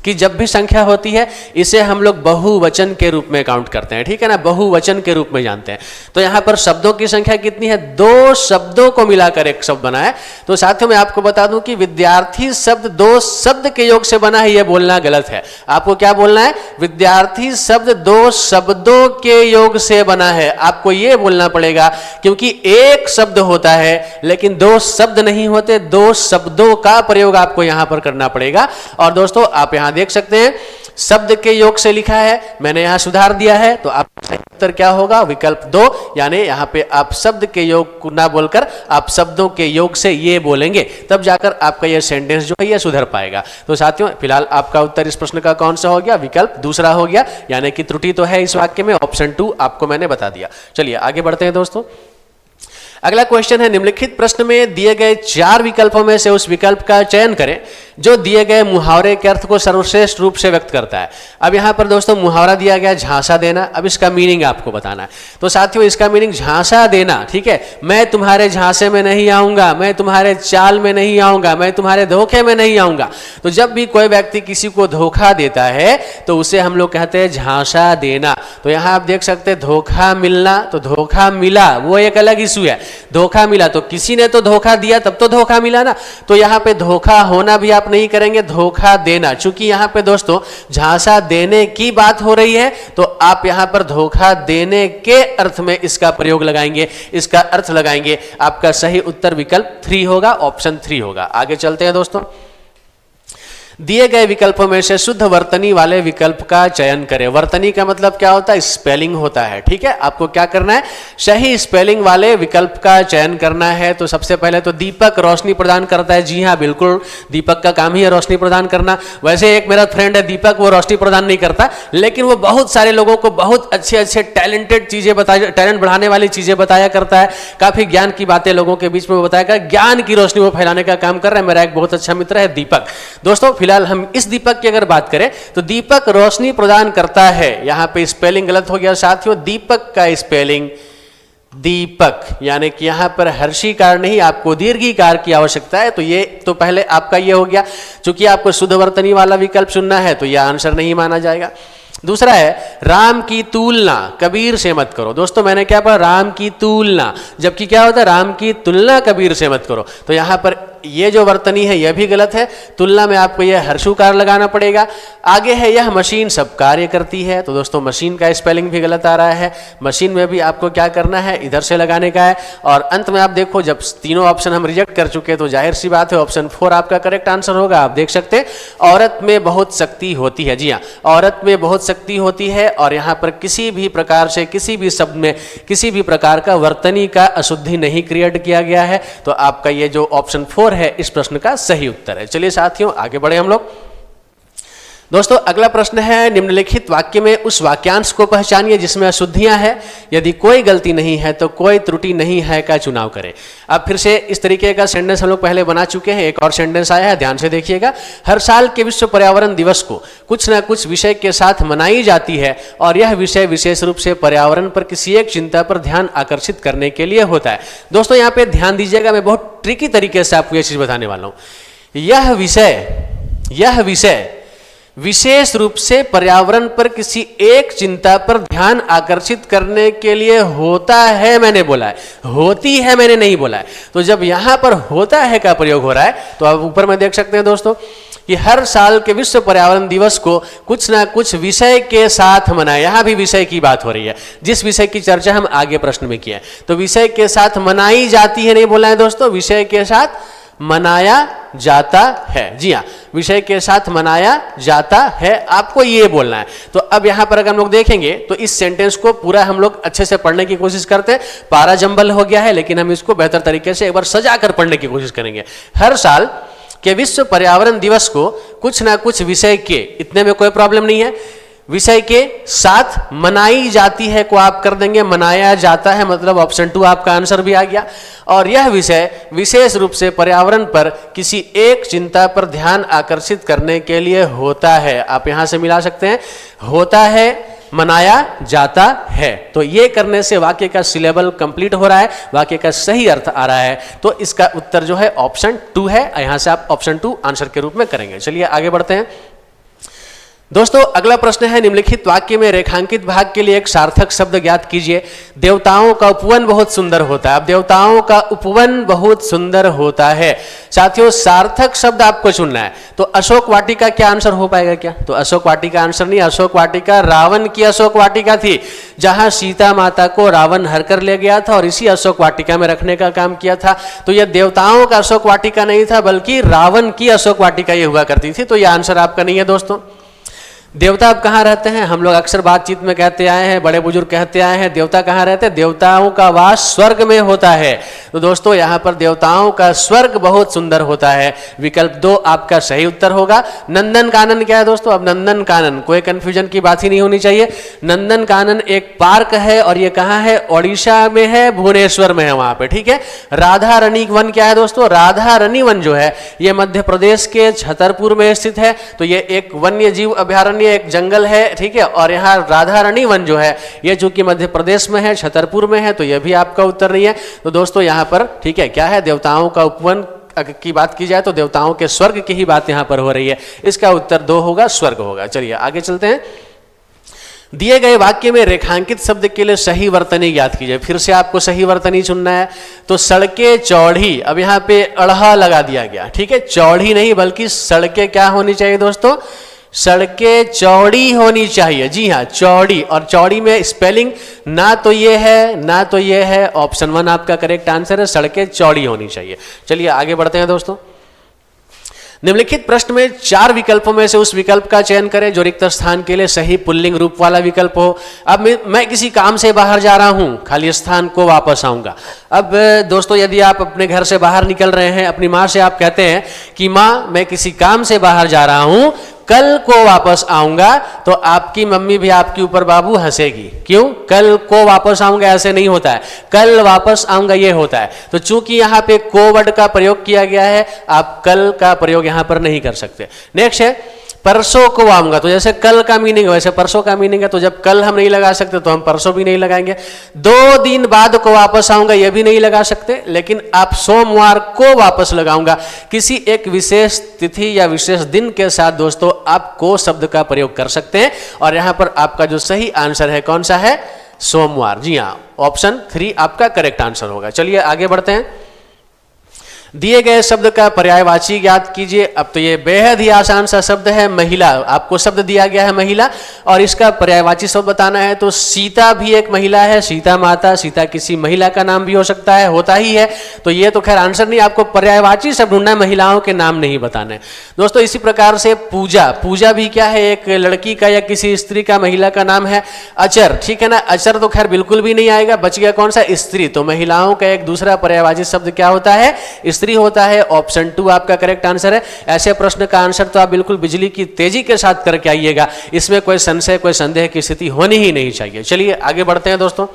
कि जब भी संख्या होती है इसे हम लोग बहुवचन के रूप में काउंट करते हैं, ठीक है ना, बहुवचन के रूप में जानते हैं। तो यहां पर शब्दों की संख्या कितनी है? 2 शब्दों को मिलाकर एक शब्द बना है। तो साथियों मैं आपको बता दूं कि विद्यार्थी शब्द 2 शब्द के योग से बना है, यह बोलना गलत है। आपको क्या बोलना है? विद्यार्थी शब्द 2 शब्दों के योग से बना है। आपको यह बोलना पड़ेगा क्योंकि एक शब्द होता है लेकिन 2 शब्द नहीं होते, 2 शब्दों का प्रयोग आपको यहां पर करना पड़ेगा। और दोस्तों आप यहां देख सकते हैं शब्द के योग से लिखा है, मैंने यहां सुधार दिया है। तो आपका उत्तर क्या होगा? विकल्प 2। यानी यहां पे आप शब्द के योग को ना बोलकर आप शब्दों के योग से ये बोलेंगे, तब जाकर आपका ये सेंटेंस जो है ये सुधर पाएगा। तो साथियों फिलहाल आपका उत्तर इस प्रश्न का कौन सा हो गया? विकल्प दूसरा हो गया। यानी कि त्रुटि तो है इस वाक्य में, ऑप्शन 2 आपको मैंने बता दिया। चलिए आगे बढ़ते हैं दोस्तों। अगला क्वेश्चन है, निम्नलिखित प्रश्न में दिए गए 4 विकल्पों में से उस विकल्प का चयन करें जो दिए गए मुहावरे के अर्थ को सर्वश्रेष्ठ रूप से व्यक्त करता है। अब यहां पर दोस्तों मुहावरा दिया गया झांसा देना। अब इसका मीनिंग आपको बताना है। तो साथियों इसका मीनिंग झांसा देना, ठीक है। मैं तुम्हारे झांसे में नहीं आऊंगा, मैं तुम्हारे चाल में नहीं आऊंगा, मैं तुम्हारे धोखे में नहीं आऊंगा। तो जब भी कोई व्यक्ति किसी को धोखा देता है तो उसे हम लोग कहते हैं झांसा देना। तो यहां आप देख सकते हैं धोखा मिलना, तो धोखा मिला वो एक अलग इशू है। धोखा मिला तो किसी ने तो धोखा दिया तब तो धोखा मिला ना। तो यहां पे धोखा होना भी आप नहीं करेंगे, धोखा देना। चूंकि यहां पे दोस्तों झांसा देने की बात हो रही है तो आप यहां पर धोखा देने के अर्थ में इसका प्रयोग लगाएंगे, इसका अर्थ लगाएंगे। आपका सही उत्तर विकल्प 3 होगा, ऑप्शन 3 होगा। आगे चलते हैं दोस्तों। दिए गए विकल्पों में से शुद्ध वर्तनी वाले विकल्प का चयन करें। वर्तनी का मतलब क्या होता है? स्पेलिंग होता है। ठीक है, आपको क्या करना है? सही स्पेलिंग वाले विकल्प का चयन करना है। तो सबसे पहले तो दीपक रोशनी प्रदान करता है। जी हाँ, बिल्कुल, दीपक का काम ही है रोशनी प्रदान करना। वैसे एक मेरा फ्रेंड है दीपक, वो रोशनी प्रदान नहीं करता, लेकिन वो बहुत सारे लोगों को बहुत अच्छे अच्छे टैलेंटेड चीजें बताया, टैलेंट बढ़ाने वाली चीजें बताया करता है। काफी ज्ञान की बातें लोगों के बीच में वो बताया, ज्ञान की रोशनी वो फैलाने का काम कर रहा है। मेरा एक बहुत अच्छा मित्र है दीपक। दोस्तों फिलहाल हम इस दीपक की अगर बात करें तो दीपक रोशनी प्रदान करता है। यहां पे स्पेलिंग गलत हो गया साथियों। दीपक का स्पेलिंग दीपक, यानी कि यहां पर हर्षीकार नहीं, आपको दीर्घीकार की आवश्यकता है। तो ये तो पहले आपका ये हो गया। चूंकि आपको शुद्ध वर्तनी वाला विकल्प चुनना है तो यह आंसर नहीं माना जाएगा। दूसरा है राम की तुलना कबीर से मत करो। दोस्तों मैंने क्या पढ़ा? राम की तुलना, जबकि क्या होता है? राम की तुलना कबीर से मत करो। तो यहां पर ये जो वर्तनी है यह भी गलत है। तुलना में आपको यह हर्षुकार लगाना पड़ेगा। आगे है यह मशीन सब कार्य करती है। तो दोस्तों मशीन का स्पेलिंग भी गलत आ रहा है। मशीन में भी आपको क्या करना है? इधर से लगाने का है। और अंत में आप देखो, जब तीनों ऑप्शन हम रिजेक्ट कर चुके तो जाहिर सी बात है ऑप्शन 4 आपका करेक्ट आंसर होगा। आप देख सकते हैं औरत में बहुत शक्ति होती है। जी हाँ, औरत में बहुत शक्ति होती है। और यहां पर किसी भी प्रकार से किसी भी शब्द में किसी भी प्रकार का वर्तनी का अशुद्धि नहीं क्रिएट किया गया है। तो आपका ये जो ऑप्शन 4 है इस प्रश्न का सही उत्तर है। चलिए साथियों आगे बढ़े हम लोग। दोस्तों अगला प्रश्न है, निम्नलिखित वाक्य में उस वाक्यांश को पहचानिए जिसमें अशुद्धियां हैं। यदि कोई गलती नहीं है तो कोई त्रुटि नहीं है का चुनाव करें। अब फिर से इस तरीके का सेंटेंस हम लोग पहले बना चुके हैं। एक और सेंटेंस आया है, ध्यान से देखिएगा। हर साल के विश्व पर्यावरण दिवस को कुछ न कुछ विषय के साथ मनाई जाती है और यह विषय विशेष रूप से पर्यावरण पर किसी एक चिंता पर ध्यान आकर्षित करने के लिए होता है। दोस्तों यहाँ पे ध्यान दीजिएगा, मैं बहुत ट्रिकी तरीके से आपको यह चीज बताने वाला हूं। यह विषय विशेष रूप से पर्यावरण पर किसी एक चिंता पर ध्यान आकर्षित करने के लिए होता है। मैंने बोला है, होती है मैंने नहीं बोला है। तो जब यहां पर होता है का प्रयोग हो रहा है तो आप ऊपर में देख सकते हैं दोस्तों कि हर साल के विश्व पर्यावरण दिवस को कुछ ना कुछ विषय के साथ मनाए। यहां भी विषय की बात हो रही है, जिस विषय की चर्चा हम आगे प्रश्न में किया है। तो विषय के साथ मनाई जाती है नहीं बोला है दोस्तों, विषय के साथ मनाया जाता है। जी हाँ, विषय के साथ मनाया जाता है, आपको ये बोलना है। तो अब यहां पर अगर हम लोग देखेंगे तो इस सेंटेंस को पूरा हम लोग अच्छे से पढ़ने की कोशिश करते हैं। पारा जंबल हो गया है, लेकिन हम इसको बेहतर तरीके से एक बार सजा कर पढ़ने की कोशिश करेंगे। हर साल के विश्व पर्यावरण दिवस को कुछ ना कुछ विषय के, इतने में कोई प्रॉब्लम नहीं है, विषय के साथ मनाई जाती है को आप कर देंगे मनाया जाता है, मतलब ऑप्शन 2 आपका आंसर भी आ गया। और यह विषय विशेष रूप से पर्यावरण पर किसी एक चिंता पर ध्यान आकर्षित करने के लिए होता है। आप यहां से मिला सकते हैं, होता है मनाया जाता है। तो ये करने से वाक्य का सिलेबल कंप्लीट हो रहा है, वाक्य का सही अर्थ आ रहा है। तो इसका उत्तर जो है ऑप्शन 2 है। यहां से आप ऑप्शन 2 आंसर के रूप में करेंगे। चलिए आगे बढ़ते हैं दोस्तों। अगला प्रश्न है, निम्नलिखित वाक्य में रेखांकित भाग के लिए एक सार्थक शब्द ज्ञात कीजिए। देवताओं का उपवन बहुत सुंदर होता है। अब देवताओं का उपवन बहुत सुंदर होता है। साथियों सार्थक शब्द आपको चुनना है। तो अशोक वाटिका क्या आंसर हो पाएगा क्या? तो अशोक वाटिका आंसर नहीं। अशोक वाटिका रावण की अशोक वाटिका थी, जहां सीता माता को रावण हर कर ले गया था और इसी अशोक वाटिका में रखने का काम किया था। तो यह देवताओं का अशोक वाटिका नहीं था, बल्कि रावण की अशोक वाटिका ये हुआ करती थी। तो यह आंसर आपका नहीं है दोस्तों। देवता अब कहाँ रहते हैं? हम लोग अक्सर बातचीत में कहते आए हैं, बड़े बुजुर्ग कहते आए हैं, देवता कहाँ रहते हैं? देवताओं का वास स्वर्ग में होता है। तो दोस्तों यहाँ पर देवताओं का स्वर्ग बहुत सुंदर होता है। विकल्प 2 आपका सही उत्तर होगा। नंदन कानन क्या है दोस्तों? अब नंदन कानन कोई कंफ्यूजन की बात ही नहीं होनी चाहिए। नंदन कानन एक पार्क है और ये कहाँ है? ओडिशा में है, भुवनेश्वर में है वहां पे। ठीक है। राधा रनी वन क्या है दोस्तों? राधा रनी वन जो है ये मध्य प्रदेश के छतरपुर में स्थित है। तो ये एक वन्य जीव अभ्यारण्य, एक जंगल है। ठीक है। और यहाँ राधा रानी वन जो है ये जो कि मध्य प्रदेश में है, छतरपुर में है। तो यह भी आपका उत्तर नहीं है। तो दोस्तों यहाँ पर ठीक है क्या है? देवताओं का उपवन की बात की जाए तो देवताओं के स्वर्ग की ही बात यहाँ पर हो रही है। इसका उत्तर 2 होगा, स्वर्ग होगा। चलिए आगे चलते हैं। दिए गए वाक्य में रेखांकित शब्द के लिए सही वर्तनी ज्ञात कीजिए। फिर से आपको सही वर्तनी चुनना है। तो सड़कें चौड़ी, अब यहाँ पे अड़हा लगा दिया गया। ठीक है, चौड़ी नहीं बल्कि सड़कें क्या होनी चाहिए दोस्तों? सड़कें चौड़ी होनी चाहिए। जी हाँ, चौड़ी। और चौड़ी में स्पेलिंग ना तो ये है ना तो ये है। ऑप्शन 1 आपका करेक्ट आंसर है, सड़कें चौड़ी होनी चाहिए। चलिए आगे बढ़ते हैं दोस्तों। निम्नलिखित प्रश्न में 4 विकल्पों में से उस विकल्प का चयन करें जो रिक्त स्थान के लिए सही पुल्लिंग रूप वाला विकल्प हो। अब मैं किसी काम से बाहर जा रहा हूं, खाली स्थान को वापस आऊंगा। अब दोस्तों यदि आप अपने घर से बाहर निकल रहे हैं, अपनी माँ से आप कहते हैं कि माँ मैं किसी काम से बाहर जा रहा हूं, कल को वापस आऊंगा, तो आपकी मम्मी भी आपके ऊपर बाबू हंसेगी। क्यों? कल को वापस आऊंगा ऐसे नहीं होता है, कल वापस आऊंगा ये होता है। तो चूंकि यहां पे को वर्ड का प्रयोग किया गया है, आप कल का प्रयोग यहां पर नहीं कर सकते। नेक्स्ट है परसों को आऊंगा, तो जैसे कल का मीनिंग है वैसे परसों का मीनिंग है, तो जब कल हम नहीं लगा सकते तो हम परसों भी नहीं लगाएंगे। 2 दिन बाद को वापस आऊंगा ये भी नहीं लगा सकते, लेकिन आप सोमवार को वापस लगाऊंगा। किसी एक विशेष तिथि या विशेष दिन के साथ दोस्तों आप को शब्द का प्रयोग कर सकते हैं, और यहां पर आपका जो सही आंसर है कौन सा है? सोमवार। जी हाँ, ऑप्शन 3 आपका करेक्ट आंसर होगा। चलिए आगे बढ़ते हैं। दिए गए शब्द का पर्यायवाची ज्ञात कीजिए। अब तो ये बेहद ही आसान सा शब्द है, महिला। आपको शब्द दिया गया है महिला, और इसका पर्यायवाची शब्द बताना है। तो सीता भी एक महिला है, सीता माता, सीता किसी महिला का नाम भी हो सकता है, होता ही है। तो ये तो खैर आंसर नहीं, आपको पर्यायवाची शब्द ढूंढना है, महिलाओं के नाम नहीं बताने दोस्तों। इसी प्रकार से पूजा, पूजा भी क्या है? एक लड़की का या किसी स्त्री का, महिला का नाम है। अचर, ठीक है ना, अचर तो खैर बिल्कुल भी नहीं आएगा, बच गया कौन सा? स्त्री। तो महिलाओं का एक दूसरा पर्यायवाची शब्द क्या होता है? स्त्री होता है। ऑप्शन 2 आपका करेक्ट आंसर है। ऐसे प्रश्न का आंसर तो आप बिल्कुल बिजली की तेजी के साथ करके आइएगा, इसमें कोई संशय कोई संदेह की स्थिति होनी ही नहीं चाहिए। चलिए आगे बढ़ते हैं दोस्तों।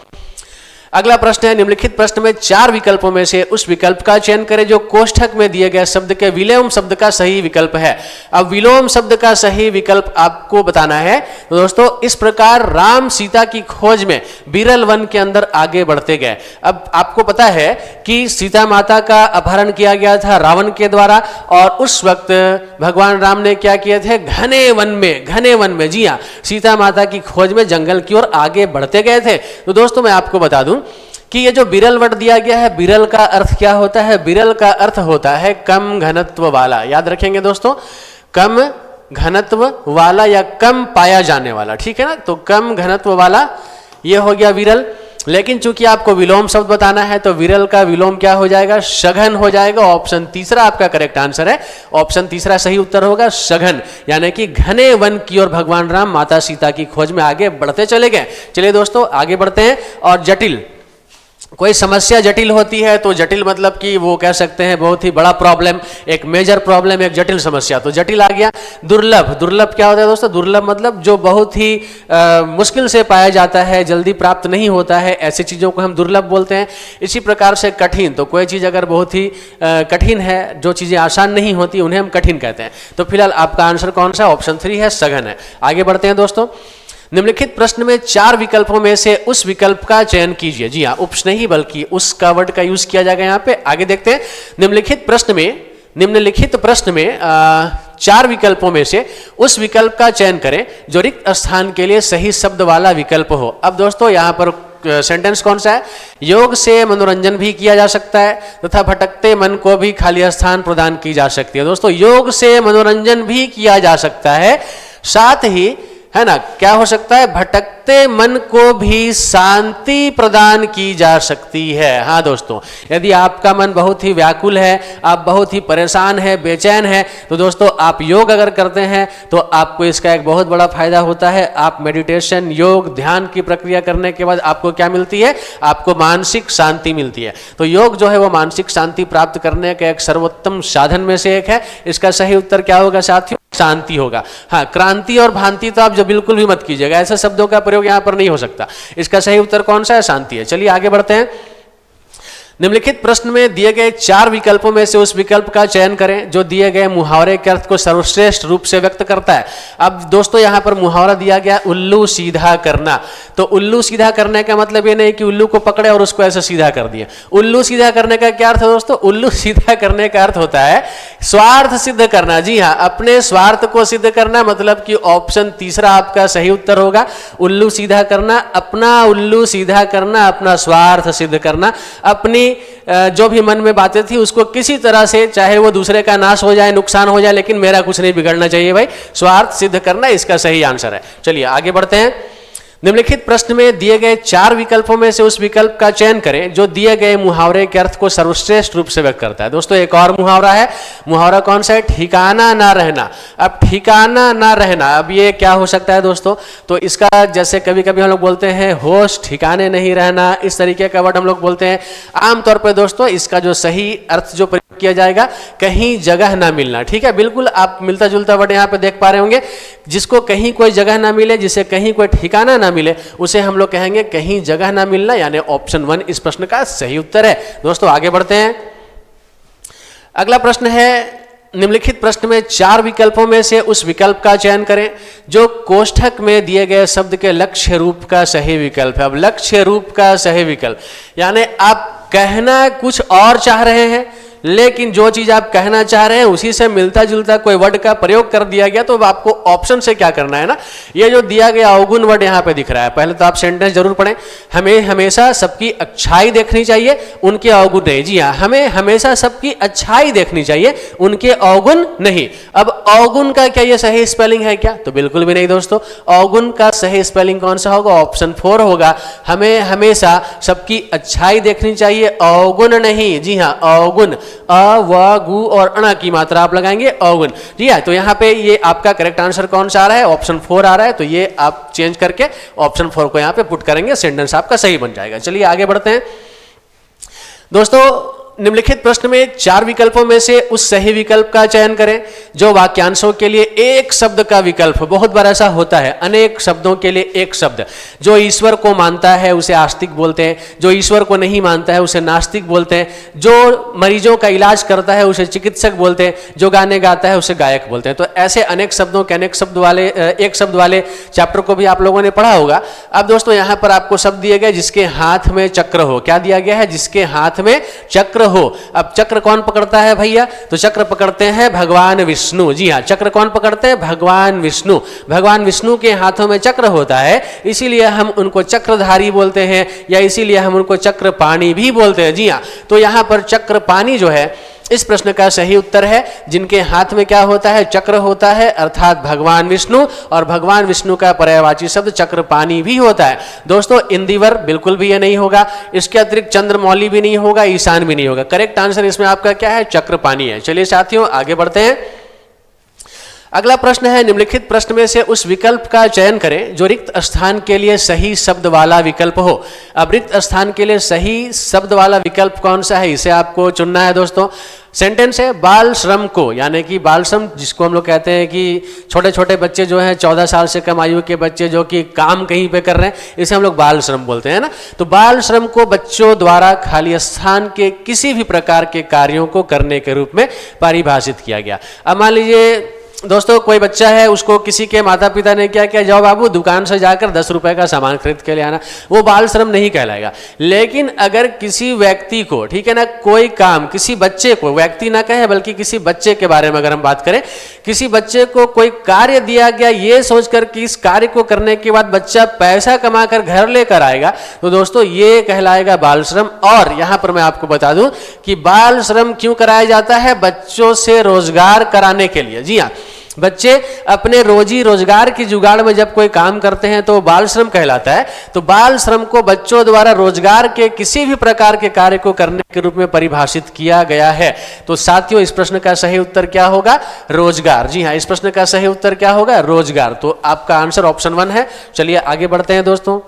अगला प्रश्न है, निम्नलिखित प्रश्न में 4 विकल्पों में से उस विकल्प का चयन करें जो कोष्ठक में दिए गए शब्द के विलोम शब्द का सही विकल्प है। अब विलोम शब्द का सही विकल्प आपको बताना है। तो दोस्तों इस प्रकार राम सीता की खोज में बिरल वन के अंदर आगे बढ़ते गए। अब आपको पता है कि सीता माता का अपहरण किया गया था रावण के द्वारा, और उस वक्त भगवान राम ने क्या किए थे? घने वन में, जी हाँ, सीता माता की खोज में जंगल की ओर आगे बढ़ते गए थे। तो दोस्तों मैं आपको बता दूं कि ये जो बिरल वर्ड दिया गया है, बिरल का अर्थ क्या होता है? बिरल का अर्थ होता है कम घनत्व वाला। याद रखेंगे दोस्तों, कम घनत्व वाला या कम पाया जाने वाला, ठीक है ना। तो कम घनत्व वाला ये हो गया विरल। लेकिन चूंकि आपको विलोम शब्द बताना है, तो विरल का विलोम क्या हो जाएगा? सघन हो जाएगा। ऑप्शन 3 आपका करेक्ट आंसर है। ऑप्शन 3 सही उत्तर होगा, सघन, यानी कि घने वन की ओर भगवान राम माता सीता की खोज में आगे बढ़ते चले गए। चलिए दोस्तों आगे बढ़ते हैं। और जटिल, कोई समस्या जटिल होती है तो जटिल मतलब कि वो कह सकते हैं बहुत ही बड़ा प्रॉब्लम, एक मेजर प्रॉब्लम, एक जटिल समस्या, तो जटिल आ गया। दुर्लभ, दुर्लभ क्या होता है दोस्तों? दुर्लभ मतलब जो बहुत ही मुश्किल से पाया जाता है, जल्दी प्राप्त नहीं होता है, ऐसी चीज़ों को हम दुर्लभ बोलते हैं। इसी प्रकार से कठिन, तो कोई चीज़ अगर बहुत ही कठिन है, जो चीज़ें आसान नहीं होती उन्हें हम कठिन कहते हैं। तो फिलहाल आपका आंसर कौन सा? ऑप्शन 3 है, सघन है। आगे बढ़ते हैं दोस्तों। निम्नलिखित प्रश्न में 4 विकल्पों में से उस विकल्प का चयन कीजिए। जी हाँ, उप्स नहीं बल्कि उस का वर्ड का यूज किया जाएगा यहाँ पे। आगे देखते हैं। निम्नलिखित प्रश्न में 4 विकल्पों में से उस विकल्प का चयन करें जो रिक्त स्थान के लिए सही शब्द वाला विकल्प हो। अब दोस्तों यहाँ पर सेंटेंस कौन सा है? योग से मनोरंजन भी किया जा सकता है तथा भटकते मन को भी खाली स्थान प्रदान की जा सकती है। दोस्तों योग से मनोरंजन भी किया जा सकता है, साथ ही है ना, क्या हो सकता है? भटकते मन को भी शांति प्रदान की जा सकती है। हाँ दोस्तों, यदि आपका मन बहुत ही व्याकुल है, आप बहुत ही परेशान है, बेचैन है, तो दोस्तों आप योग अगर करते हैं तो आपको इसका एक बहुत बड़ा फायदा होता है। आप मेडिटेशन, योग, ध्यान की प्रक्रिया करने के बाद आपको क्या मिलती है? आपको मानसिक शांति मिलती है। तो योग जो है वो मानसिक शांति प्राप्त करने का एक सर्वोत्तम साधन में से एक है। इसका सही उत्तर क्या होगा साथियों? शांति होगा। हाँ, क्रांति और भांति तो आप जो बिल्कुल भी मत कीजिएगा, ऐसे शब्दों का प्रयोग यहां पर नहीं हो सकता। इसका सही उत्तर कौन सा है? शांति है। चलिए आगे बढ़ते हैं। निम्नलिखित प्रश्न में दिए गए 4 विकल्पों में से उस विकल्प का चयन करें जो दिए गए मुहावरे के अर्थ को सर्वश्रेष्ठ रूप से व्यक्त करता है। अब दोस्तों यहाँ पर मुहावरा दिया गया उल्लू सीधा करना। तो उल्लू सीधा करने का मतलब ये नहीं कि उल्लू को पकड़े और उसको ऐसे सीधा कर दिया। उल्लू सीधा करने का क्या अर्थ है दोस्तों? उल्लू सीधा करने का अर्थ होता है स्वार्थ सिद्ध करना। जी हाँ, अपने स्वार्थ को सिद्ध करना, मतलब कि ऑप्शन 3 आपका सही उत्तर होगा। उल्लू सीधा करना, अपना उल्लू सीधा करना, अपना स्वार्थ सिद्ध करना, अपनी जो भी मन में बातें थी उसको किसी तरह से, चाहे वो दूसरे का नाश हो जाए, नुकसान हो जाए, लेकिन मेरा कुछ नहीं बिगड़ना चाहिए भाई, स्वार्थ सिद्ध करना इसका सही आंसर है। चलिए आगे बढ़ते हैं। निम्नलिखित प्रश्न में दिए गए 4 विकल्पों में से उस विकल्प का चयन करें जो दिए गए मुहावरे के अर्थ को सर्वश्रेष्ठ रूप से व्यक्त करता है। दोस्तों एक और मुहावरा है, मुहावरा कौन सा है? ठिकाना ना रहना। अब ठिकाना ना रहना, अब ये क्या हो सकता है दोस्तों? तो इसका जैसे कभी कभी हम लोग बोलते हैं होश ठिकाने नहीं रहना, इस तरीके का वर्ड हम लोग बोलते हैं। आमतौर पर दोस्तों इसका जो सही अर्थ जो प्रयोग किया जाएगा, कहीं जगह ना मिलना। ठीक है, बिल्कुल आप मिलता जुलता वर्ड यहाँ पे देख पा रहे होंगे। जिसको कहीं कोई जगह ना मिले, जिसे कहीं कोई ठिकाना ना मिले, उसे हम लोग कहेंगे कहीं जगह ना मिलना, यानी ऑप्शन 1 इस प्रश्न का सही उत्तर है। दोस्तों आगे बढ़ते हैं। अगला प्रश्न है, निम्नलिखित प्रश्न में 4 विकल्पों में से उस विकल्प का चयन करें जो कोष्ठक में दिए गए शब्द के लक्ष्य रूप का सही विकल्प है। अब लक्ष्य रूप का सही विकल्प यानी आप कहना कुछ और चाह रहे हैं, लेकिन जो चीज आप कहना चाह रहे हैं उसी से मिलता जुलता कोई वर्ड का प्रयोग कर दिया गया, तो आपको ऑप्शन से क्या करना है ना, ये जो दिया गया अवगुण वर्ड यहां पे दिख रहा है, पहले तो आप सेंटेंस जरूर पढ़ें। हमें हमेशा सबकी अच्छाई देखनी चाहिए, उनके अवगुण नहीं। जी हाँ, हमें हमेशा सबकी अच्छाई देखनी चाहिए, उनके अवगुण नहीं। अब अवगुण का क्या ये सही स्पेलिंग है क्या? तो बिल्कुल भी नहीं दोस्तों। अवगुण का सही स्पेलिंग कौन सा होगा? ऑप्शन 4 होगा। हमें हमेशा सबकी अच्छाई देखनी चाहिए, अवगुण नहीं। जी हाँ, अवगुण, अ व गु और अण की मात्रा आप लगाएंगे अवगुण। जी है, तो यहाँ पे ये आपका करेक्ट आंसर कौन सा आ रहा है? ऑप्शन 4 आ रहा है। तो ये आप चेंज करके ऑप्शन 4 को यहाँ पे पुट करेंगे, सेंटेंस आपका सही बन जाएगा। चलिए आगे बढ़ते हैं दोस्तों। निम्नलिखित प्रश्न में 4 विकल्पों में से उस सही विकल्प का चयन करें जो वाक्यांशों के लिए एक शब्द का विकल्प। बहुत बार ऐसा होता है, अनेक शब्दों के लिए एक शब्द। जो ईश्वर को मानता है उसे आस्तिक बोलते हैं, जो ईश्वर को नहीं मानता है उसे नास्तिक बोलते हैं, जो मरीजों का इलाज करता है उसे चिकित्सक बोलते हैं, जो गाने गाता है उसे गायक बोलते हैं। तो ऐसे अनेक शब्दों के अनेक शब्द वाले एक शब्द वाले चैप्टर को भी आप लोगों ने पढ़ा होगा। अब दोस्तों यहाँ पर आपको शब्द दिए गए जिसके हाथ में चक्र हो। क्या दिया गया है? जिसके हाथ में चक्र हो। अब चक्र कौन पकड़ता है भैया? तो चक्र पकड़ते हैं भगवान विष्णु। जी हाँ, चक्र कौन पकड़ते हैं? भगवान विष्णु। भगवान विष्णु के हाथों में चक्र होता है, इसीलिए हम उनको चक्रधारी बोलते हैं, या इसीलिए हम उनको चक्रपाणी भी बोलते हैं। जी हाँ, तो यहां पर चक्रपाणी जो है इस प्रश्न का सही उत्तर है। जिनके हाथ में क्या होता है? चक्र होता है, अर्थात भगवान विष्णु। और भगवान विष्णु का पर्यायवाची शब्द चक्रपाणी भी होता है। दोस्तों इंदिवर बिल्कुल भी ये नहीं होगा, इसके अतिरिक्त चंद्रमौली भी नहीं होगा, ईशान भी नहीं होगा। करेक्ट आंसर इसमें आपका क्या है? चक्रपाणी है। चलिए साथियों आगे बढ़ते हैं। अगला प्रश्न है, निम्नलिखित प्रश्न में से उस विकल्प का चयन करें जो रिक्त स्थान के लिए सही शब्द वाला विकल्प हो। अब रिक्त स्थान के लिए सही शब्द वाला विकल्प कौन सा है, इसे आपको चुनना है दोस्तों। सेंटेंस है, बाल श्रम को, यानी कि बाल श्रम जिसको हम लोग कहते हैं कि छोटे छोटे बच्चे जो हैं 14 साल से कम आयु के बच्चे जो कि काम कहीं पे कर रहे हैं, इसे हम लोग बाल श्रम बोलते हैं ना। तो बाल श्रम को बच्चों द्वारा खाली स्थान के किसी भी प्रकार के कार्यों को करने के रूप में परिभाषित किया गया। अब मान लीजिए दोस्तों कोई बच्चा है, उसको किसी के माता पिता ने क्या किया, जाओ बाबू दुकान से जाकर 10 रुपए का सामान खरीद के ले आना, वो बाल श्रम नहीं कहलाएगा। लेकिन अगर किसी व्यक्ति को, ठीक है ना, कोई काम किसी बच्चे को, व्यक्ति ना कहे बल्कि किसी बच्चे के बारे में अगर हम बात करें, किसी बच्चे को कोई कार्य दिया गया ये सोचकर कि इस कार्य को करने के बाद बच्चा पैसा कमाकर घर लेकर आएगा, तो दोस्तों ये कहलाएगा बाल श्रम। और यहां पर मैं आपको बता दूं कि बाल श्रम क्यों कराया जाता है? बच्चों से रोजगार कराने के लिए। जी हाँ, बच्चे अपने रोजी रोजगार की जुगाड़ में जब कोई काम करते हैं तो बाल श्रम कहलाता है। तो बाल श्रम को बच्चों द्वारा रोजगार के किसी भी प्रकार के कार्य को करने के रूप में परिभाषित किया गया है। तो साथियों इस प्रश्न का सही उत्तर क्या होगा? रोजगार। जी हाँ, इस प्रश्न का सही उत्तर क्या होगा? रोजगार। तो आपका आंसर ऑप्शन 1 है। चलिए आगे बढ़ते हैं दोस्तों।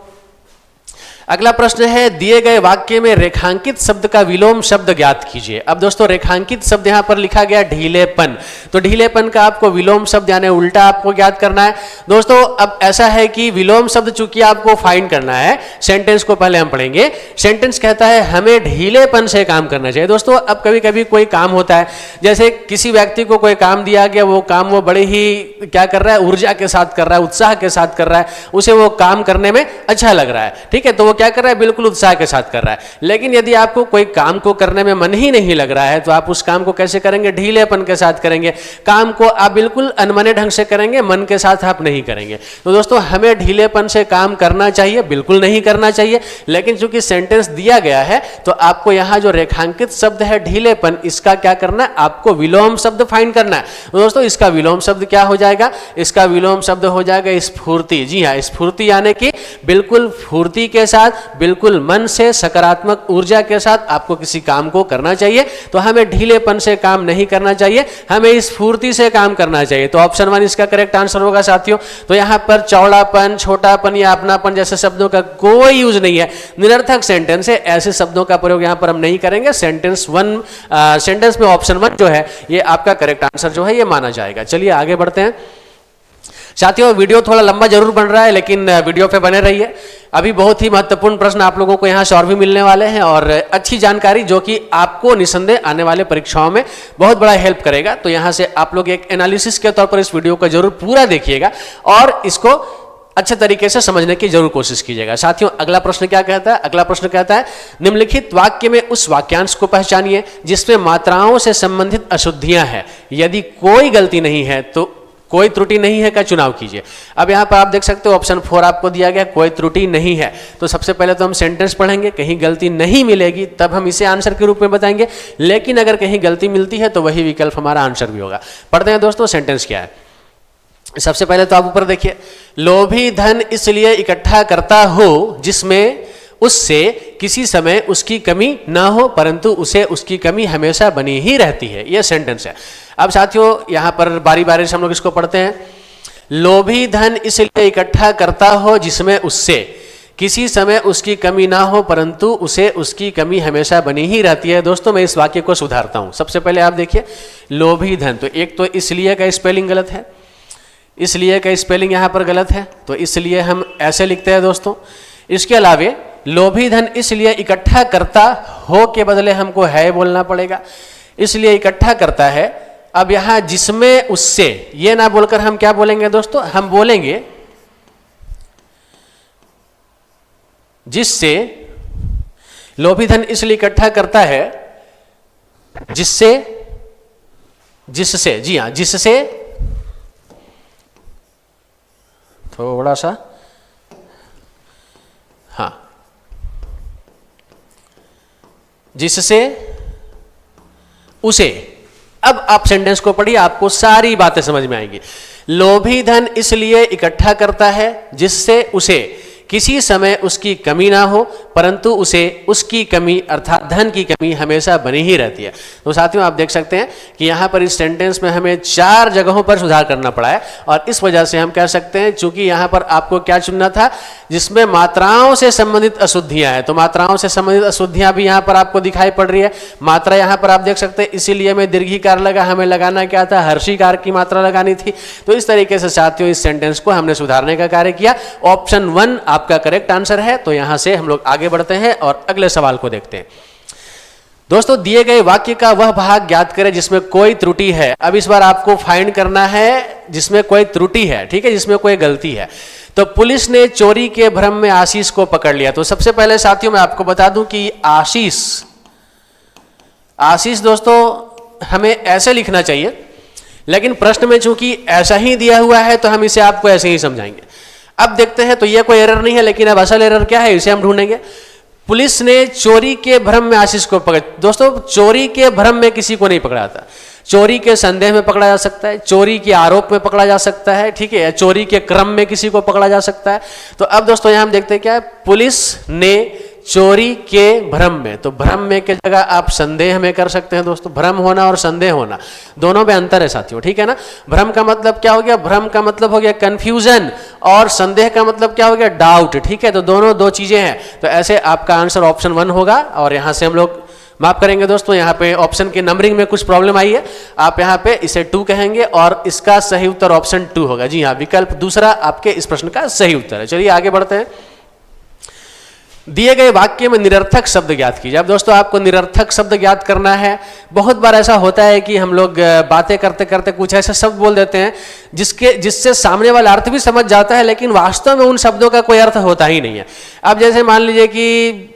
अगला प्रश्न है, दिए गए वाक्य में रेखांकित शब्द का विलोम शब्द ज्ञात कीजिए। अब दोस्तों रेखांकित शब्द यहां पर लिखा गया ढीलेपन, तो ढीलेपन का आपको विलोम शब्द यानी उल्टा आपको ज्ञात करना है। दोस्तों अब ऐसा है कि विलोम शब्द चूंकि आपको फाइंड करना है, सेंटेंस को पहले हम पढ़ेंगे। सेंटेंस कहता है हमें ढीलेपन से काम करना चाहिए। दोस्तों अब कभी कभी कोई काम होता है, जैसे किसी व्यक्ति को कोई काम दिया गया, वो काम वो बड़े ही क्या कर रहा है, ऊर्जा के साथ कर रहा है, उत्साह के साथ कर रहा है, उसे वो काम करने में अच्छा लग रहा है, ठीक है, तो वो क्या कर रहा है, बिल्कुल उत्साह के साथ कर रहा है। लेकिन यदि आपको कोई काम को करने में मन ही नहीं लग रहा है तो आप उस काम को कैसे करेंगे, ढीलेपन के साथ करेंगे। काम को आप बिल्कुल अनमने ढंग से करेंगे, मन के साथ आप नहीं करेंगे। तो दोस्तों हमें ढीलेपन से काम करना चाहिए, बिल्कुल नहीं करना चाहिए। लेकिन चूंकि सेंटेंस दिया गया है तो आपको यहां जो रेखांकित शब्द है ढीलेपन, इसका क्या करना है, आपको विलोम शब्द फाइंड करना है। तो दोस्तों इसका विलोम शब्द क्या हो जाएगा, इसका विलोम शब्द हो जाएगा स्फूर्ति। जी हाँ, स्फूर्ति यानी कि बिल्कुल फूर्ति के साथ, बिल्कुल मन से, सकारात्मक ऊर्जा के साथ आपको किसी काम को करना चाहिए। तो हमें ढीलेपन से काम नहीं करना चाहिए, हमें स्फूर्ति से काम करना चाहिए। तो ऑप्शन 1 इसका करेक्ट आंसर होगा साथियों। तो यहां पर चौड़ापन, छोटापन या अपनापन जैसे शब्दों का कोई यूज नहीं है, निरर्थक सेंटेंस है, ऐसे शब्दों का प्रयोग यहां पर हम नहीं करेंगे। सेंटेंस में ऑप्शन 1 जो है ये आपका करेक्ट आंसर जो है ये माना जाएगा। चलिए आगे बढ़ते हैं साथियों। वीडियो थोड़ा लंबा जरूर बन रहा है लेकिन वीडियो पे बने रहिए। अभी बहुत ही महत्वपूर्ण प्रश्न आप लोगों को यहाँ से और भी मिलने वाले हैं और अच्छी जानकारी जो कि आपको निसंदेह आने वाले परीक्षाओं में बहुत बड़ा हेल्प करेगा। तो यहाँ से आप लोग एक एनालिसिस के तौर पर इस वीडियो को जरूर पूरा देखिएगा और इसको अच्छे तरीके से समझने की जरूर कोशिश कीजिएगा। साथियों अगला प्रश्न क्या कहता है, अगला प्रश्न कहता है निम्नलिखित वाक्य में उस वाक्यांश को पहचानिए जिसमें मात्राओं से संबंधित अशुद्धियां हैं, यदि कोई गलती नहीं है तो कोई त्रुटि नहीं है का चुनाव कीजिए। अब यहां पर आप देख सकते हो ऑप्शन 4 आपको दिया गया, कोई त्रुटि नहीं है। तो सबसे पहले तो हम सेंटेंस पढ़ेंगे, कहीं गलती नहीं मिलेगी तब हम इसे आंसर के रूप में बताएंगे। लेकिन अगर कहीं गलती मिलती है तो वही विकल्प हमारा आंसर भी होगा। पढ़ते हैं दोस्तों सेंटेंस क्या है। सबसे पहले तो आप ऊपर देखिए, लोभी धन इसलिए इकट्ठा करता हो जिसमें उससे किसी समय उसकी कमी ना हो परंतु उसे उसकी कमी हमेशा बनी ही रहती है। यह सेंटेंस है। अब साथियों यहां पर बारी बारी से हम लोग इसको पढ़ते हैं। लोभी धन इसलिए इकट्ठा करता हो जिसमें उससे किसी समय उसकी कमी ना हो परंतु उसे उसकी कमी हमेशा बनी ही रहती है। दोस्तों मैं इस वाक्य को सुधारता हूं। सबसे पहले आप देखिए लोभी धन, तो एक तो इसलिए का स्पेलिंग गलत है, इसलिए का स्पेलिंग यहां पर गलत है, तो इसलिए हम ऐसे लिखते हैं दोस्तों। इसके अलावे लोभी धन इसलिए इकट्ठा करता हो के बदले हमको है बोलना पड़ेगा, इसलिए इकट्ठा करता है। अब यहां जिसमें उससे ये ना बोलकर हम क्या बोलेंगे दोस्तों, हम बोलेंगे जिससे। लोभी धन इसलिए इकट्ठा करता है जिससे, जिससे, जी हां जिससे, थोड़ा सा, हाँ जिससे उसे। अब आप सेंटेंस को पढ़िए, आपको सारी बातें समझ में आएंगी। लोभी धन इसलिए इकट्ठा करता है जिससे उसे किसी समय उसकी कमी ना हो परंतु उसे उसकी कमी अर्थात धन की कमी हमेशा बनी ही रहती है। तो साथियों आप देख सकते हैं कि यहाँ पर इस सेंटेंस में हमें 4 जगहों पर सुधार करना पड़ा है और इस वजह से हम कह सकते हैं चूंकि यहाँ पर आपको क्या चुनना था, जिसमें मात्राओं से संबंधित अशुद्धियां हैं, तो मात्राओं से संबंधित अशुद्धियां भी यहाँ पर आपको दिखाई पड़ रही है। मात्रा यहाँ पर आप देख सकते हैं, इसीलिए मैं दीर्घिकार लगा, हमें लगाना क्या था, हर्षिकार की मात्रा लगानी थी। तो इस तरीके से साथियों इस सेंटेंस को हमने सुधारने का कार्य किया। ऑप्शन 1 आपका करेक्ट आंसर है। तो यहां से हम लोग आगे बढ़ते हैं और अगले सवाल को देखते हैं। दोस्तों दिए गए वाक्य का वह भाग ज्ञात करें जिसमें कोई त्रुटि है। अब इस बार आपको फाइंड करना है जिसमें कोई त्रुटि है, ठीक है, जिसमें कोई गलती है। तो पुलिस ने चोरी के भ्रम में आशीष को पकड़ लिया। तो सबसे पहले साथियों मैं आपको बता दूं कि आशीष दोस्तों हमें ऐसे लिखना चाहिए, लेकिन प्रश्न में चूंकि ऐसा ही दिया हुआ है तो हम इसे आपको ऐसे ही समझाएंगे। अब देखते हैं, तो ये कोई एरर नहीं है, लेकिन अब असल एरर क्या है इसे हम ढूंढेंगे। पुलिस ने चोरी के भ्रम में आशीष को पकड़। दोस्तों चोरी के भ्रम में किसी को नहीं पकड़ा था, चोरी के संदेह में पकड़ा जा सकता है, चोरी के आरोप में पकड़ा जा सकता है, ठीक है, चोरी के क्रम में किसी को पकड़ा जा सकता है। तो अब दोस्तों यहां हम देखते हैं क्या है, पुलिस ने चोरी के भ्रम में, तो भ्रम में के जगह आप संदेह में कर सकते हैं दोस्तों। भ्रम होना और संदेह होना दोनों में अंतर है साथियों, ठीक है ना। भ्रम का मतलब क्या हो गया, भ्रम का मतलब हो गया कंफ्यूजन और संदेह का मतलब क्या हो गया, डाउट, ठीक है। तो दोनों 2 चीजें हैं। तो ऐसे आपका आंसर ऑप्शन 1 होगा और यहां से हम लोग माफ करेंगे दोस्तों, यहाँ पे ऑप्शन के नंबरिंग में कुछ प्रॉब्लम आई है, आप यहाँ पे इसे 2 कहेंगे और इसका सही उत्तर ऑप्शन 2 होगा। जी हाँ, विकल्प दूसरा आपके इस प्रश्न का सही उत्तर है। चलिए आगे बढ़ते हैं। दिए गए वाक्य में निरर्थक शब्द ज्ञात कीजिए। अब दोस्तों आपको निरर्थक शब्द ज्ञात करना है। बहुत बार ऐसा होता है कि हम लोग बातें करते करते कुछ ऐसे शब्द बोल देते हैं जिससे सामने वाला अर्थ भी समझ जाता है, लेकिन वास्तव में उन शब्दों का कोई अर्थ होता ही नहीं है। अब जैसे मान लीजिए कि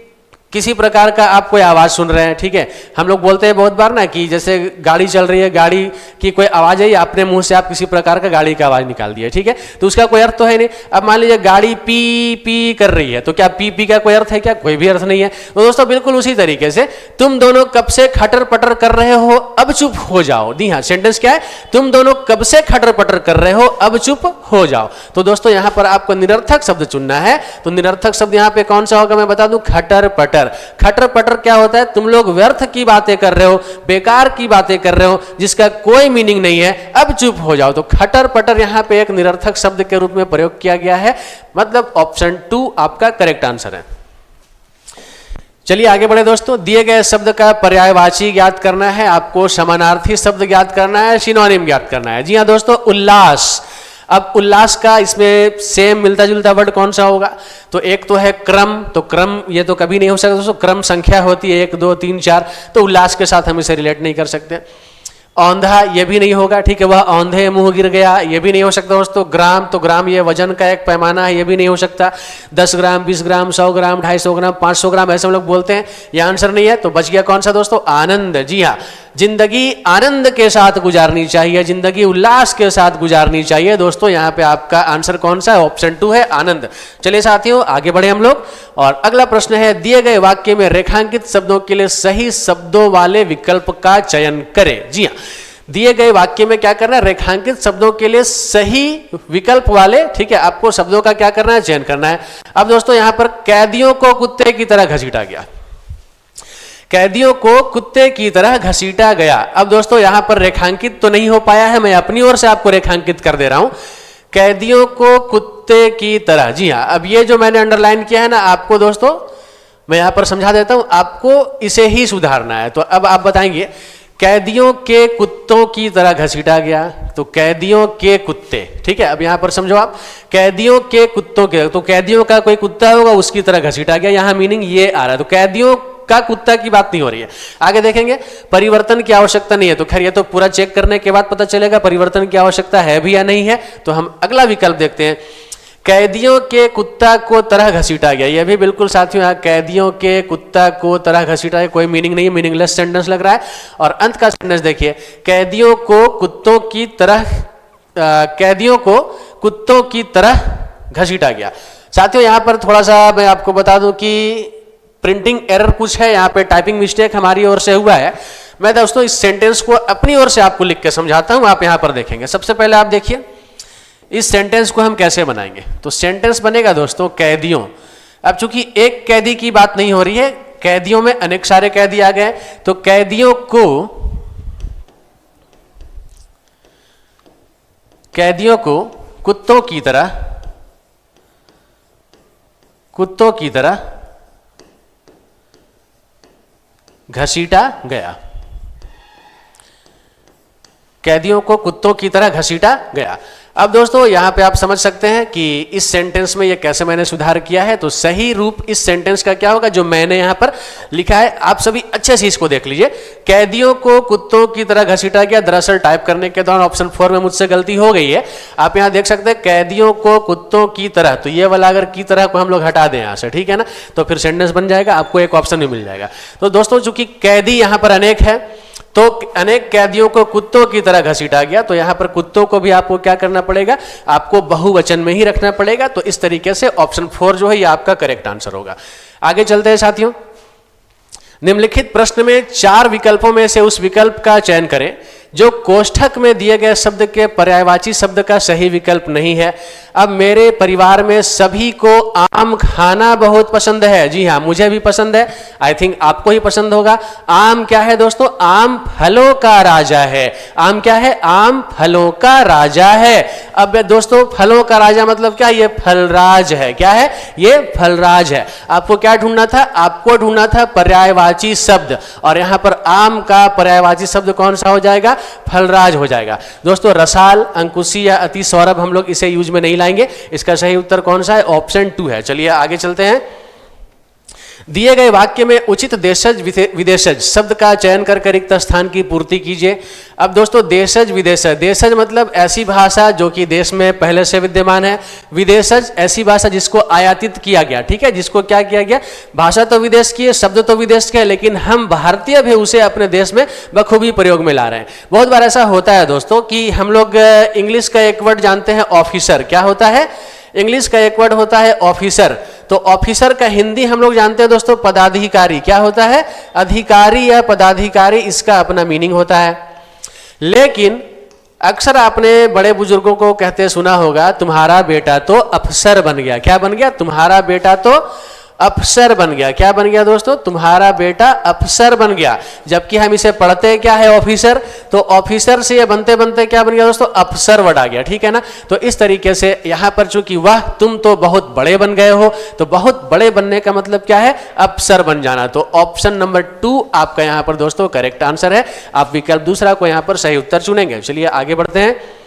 किसी प्रकार का आप कोई आवाज़ सुन रहे हैं, ठीक है, हम लोग बोलते हैं बहुत बार ना कि जैसे गाड़ी चल रही है, गाड़ी की कोई आवाज़ है, अपने मुंह से आप किसी प्रकार का गाड़ी का आवाज़ निकाल दिए, ठीक है, तो उसका कोई अर्थ तो है नहीं। अब मान लीजिए गाड़ी पी पी कर रही है, तो क्या पी पी का कोई अर्थ है क्या? कोई भी अर्थ नहीं है। तो दोस्तों बिल्कुल उसी तरीके से तुम दोनों कब से खटर पटर कर रहे हो, अब चुप हो जाओ। जी हाँ, सेंटेंस क्या है? तुम दोनों कब से खटर पटर कर रहे हो, अब चुप हो जाओ। तो दोस्तों यहां पर आपको निरर्थक शब्द चुनना है। तो निरर्थक शब्द यहां पे कौन सा होगा मैं बता दूं, खटर पटर। खटर पटर क्या होता है? तुम लोग व्यर्थ की बातें कर रहे हो, बेकार की बातें कर रहे हो, जिसका कोई मीनिंग नहीं है, अब चुप हो जाओ। तो खटर पटर यहां पे एक निरर्थक शब्द के रूप में प्रयोग किया गया है, मतलब ऑप्शन 2 आपका करेक्ट आंसर है। चलिए आगे बढ़े दोस्तों। दिए गए शब्द का पर्यायवाची ज्ञात करना है, आपको समानार्थी शब्द ज्ञात करना है, सिनोनिम ज्ञात करना है। जी हाँ दोस्तों, उल्लास। अब उल्लास का इसमें सेम मिलता जुलता वर्ड कौन सा होगा? तो एक तो है क्रम, तो क्रम ये तो कभी नहीं हो सकता दोस्तों, क्रम संख्या होती है 1 2 3 4, तो उल्लास के साथ हम इसे रिलेट नहीं कर सकते। औंधा ये भी नहीं होगा, ठीक है, वह औंधे मुंह गिर गया, ये भी नहीं हो सकता दोस्तों। ग्राम, तो ग्राम ये वजन का एक पैमाना है, ये भी नहीं हो सकता। 10 ग्राम 20 ग्राम 100 ग्राम 250 ग्राम 500 ग्राम ऐसे हम लोग बोलते हैं, ये आंसर नहीं है। तो बच गया कौन सा दोस्तों? आनंद। जी हाँ, जिंदगी आनंद के साथ गुजारनी चाहिए, जिंदगी उल्लास के साथ गुजारनी चाहिए। दोस्तों यहाँ पे आपका आंसर कौन सा है? ऑप्शन 2 है, आनंद। चलिए साथियों आगे बढ़े हम लोग, और अगला प्रश्न है, दिए गए वाक्य में रेखांकित शब्दों के लिए सही शब्दों वाले विकल्प का चयन करें। जी हाँ, दिए गए वाक्य में क्या करना है? रेखांकित शब्दों के लिए सही विकल्प वाले, ठीक है, आपको शब्दों का क्या करना है? चयन करना है। अब दोस्तों यहां पर कैदियों को कुत्ते की तरह घसीटा गया, कैदियों को कुत्ते की तरह घसीटा गया। अब दोस्तों यहां पर रेखांकित तो नहीं हो पाया है, मैं अपनी ओर से आपको रेखांकित कर दे रहा हूं, कैदियों को कुत्ते की तरह। जी हां, अब ये जो मैंने अंडरलाइन किया है ना, आपको दोस्तों मैं यहां पर समझा देता हूं, आपको इसे ही सुधारना है। तो अब आप बताएंगे, कैदियों के कुत्तों की तरह घसीटा गया, तो कैदियों के कुत्ते, ठीक है, अब यहां पर समझो आप, कैदियों के कुत्तों के, तो कैदियों का कोई कुत्ता होगा उसकी तरह घसीटा गया, यहां मीनिंग ये आ रहा है। तो कैदियों का कुत्ता की बात नहीं हो रही है। आगे देखेंगे, परिवर्तन की आवश्यकता नहीं है, तो खैर ये तो पूरा चेक करने के बाद पता चलेगा परिवर्तन की आवश्यकता है भी या नहीं है। तो हम अगला विकल्प देखते हैं, कैदियों के कुत्ता को तरह घसीटा गया। यह भी बिल्कुल साथियों यहाँ कैदियों के कुत्ता को तरह घसीटा है, कोई मीनिंग नहीं है, मीनिंगलेस सेंटेंस लग रहा है। और अंत का सेंटेंस देखिए, कैदियों को कुत्तों की तरह, कैदियों को कुत्तों की तरह घसीटा गया। साथियों यहाँ पर थोड़ा सा मैं आपको बता दूं कि प्रिंटिंग एरर कुछ है, यहाँ पे टाइपिंग मिस्टेक हमारी ओर से हुआ है। मैं दोस्तों इस सेंटेंस को अपनी ओर से आपको लिख के समझाता हूं, आप यहाँ पर देखेंगे। सबसे पहले आप देखिए इस सेंटेंस को हम कैसे बनाएंगे। तो सेंटेंस बनेगा दोस्तों कैदियों। अब चूंकि एक कैदी की बात नहीं हो रही है, कैदियों में अनेक सारे कैदी आ गए, तो कैदियों को कुत्तों की तरह घसीटा गया, कैदियों को कुत्तों की तरह घसीटा गया। अब दोस्तों यहां पे आप समझ सकते हैं कि इस सेंटेंस में ये कैसे मैंने सुधार किया है। तो सही रूप इस सेंटेंस का क्या होगा, जो मैंने यहां पर लिखा है, आप सभी अच्छे से इसको देख लीजिए। कैदियों को कुत्तों की तरह घसीटा गया, दरअसल टाइप करने के दौरान ऑप्शन 4 में मुझसे गलती हो गई है। आप यहां देख सकते हैं कैदियों को कुत्तों की तरह, तो ये वाला अगर की तरह को हम लोग हटा दें यहां से, ठीक है ना, तो फिर सेंटेंस बन जाएगा, आपको एक ऑप्शन भी मिल जाएगा। तो दोस्तों चूंकि कैदी यहां पर अनेक है, तो अनेक कैदियों को कुत्तों की तरह घसीटा गया, तो यहां पर कुत्तों को भी आपको क्या करना पड़ेगा, आपको बहुवचन में ही रखना पड़ेगा। तो इस तरीके से ऑप्शन 4 जो है ये आपका करेक्ट आंसर होगा। आगे चलते हैं साथियों, निम्नलिखित प्रश्न में 4 विकल्पों में से उस विकल्प का चयन करें जो कोष्ठक में दिए गए शब्द के पर्यायवाची शब्द का सही विकल्प नहीं है। अब मेरे परिवार में सभी को आम खाना बहुत पसंद है। जी हाँ, मुझे भी पसंद है, आई थिंक आपको ही पसंद होगा। आम क्या है दोस्तों, आम फलों का राजा है। आम क्या है, आम फलों का राजा है। अब दोस्तों फलों का राजा मतलब क्या, ये फलराज है। क्या है, ये फलराज है। आपको क्या ढूंढना था, आपको ढूंढना था पर्यायवाची शब्द, और यहां पर आम का पर्यायवाची शब्द कौन सा हो जाएगा, फलराज हो जाएगा। दोस्तों रसाल, अंकुशी या अति सौरभ हम लोग इसे यूज में नहीं लाएंगे। इसका सही उत्तर कौन सा है, ऑप्शन 2 है। चलिए आगे चलते हैं। दिए गए वाक्य में उचित देशज विदेशज शब्द का चयन कर रिक्त स्थान की पूर्ति कीजिए। अब दोस्तों देशज विदेशज, देशज मतलब ऐसी भाषा जो कि देश में पहले से विद्यमान है, विदेशज ऐसी भाषा जिसको आयातित किया गया, ठीक है, जिसको क्या किया गया, भाषा तो विदेश की है, शब्द तो विदेश के है, लेकिन हम भारतीय भी उसे अपने देश में बखूबी प्रयोग में ला रहे हैं। बहुत बार ऐसा होता है दोस्तों कि हम लोग इंग्लिश का एक वर्ड जानते हैं ऑफिसर, क्या होता है, इंग्लिश का एक वर्ड होता है ऑफिसर, तो ऑफिसर का हिंदी हम लोग जानते हैं दोस्तों पदाधिकारी, क्या होता है, अधिकारी या पदाधिकारी, इसका अपना मीनिंग होता है। लेकिन अक्सर आपने बड़े बुजुर्गों को कहते सुना होगा, तुम्हारा बेटा तो अफसर बन गया, क्या बन गया, तुम्हारा बेटा तो अफसर बन गया, क्या बन गया दोस्तों, तुम्हारा बेटा अफसर बन गया, जबकि हम इसे पढ़ते क्या है ऑफिसर, तो ऑफिसर से ये बनते बनते क्या बन गया दोस्तों, अफसर वर्ड आ गया, ठीक है ना। तो इस तरीके से यहां पर चूंकि वह तुम तो बहुत बड़े बन गए हो, तो बहुत बड़े बनने का मतलब क्या है, अफसर बन जाना। तो ऑप्शन नंबर 2 आपका यहां पर दोस्तों करेक्ट आंसर है। आप विकल्प दूसरा को यहां पर सही उत्तर चुनेंगे। चलिए आगे बढ़ते हैं।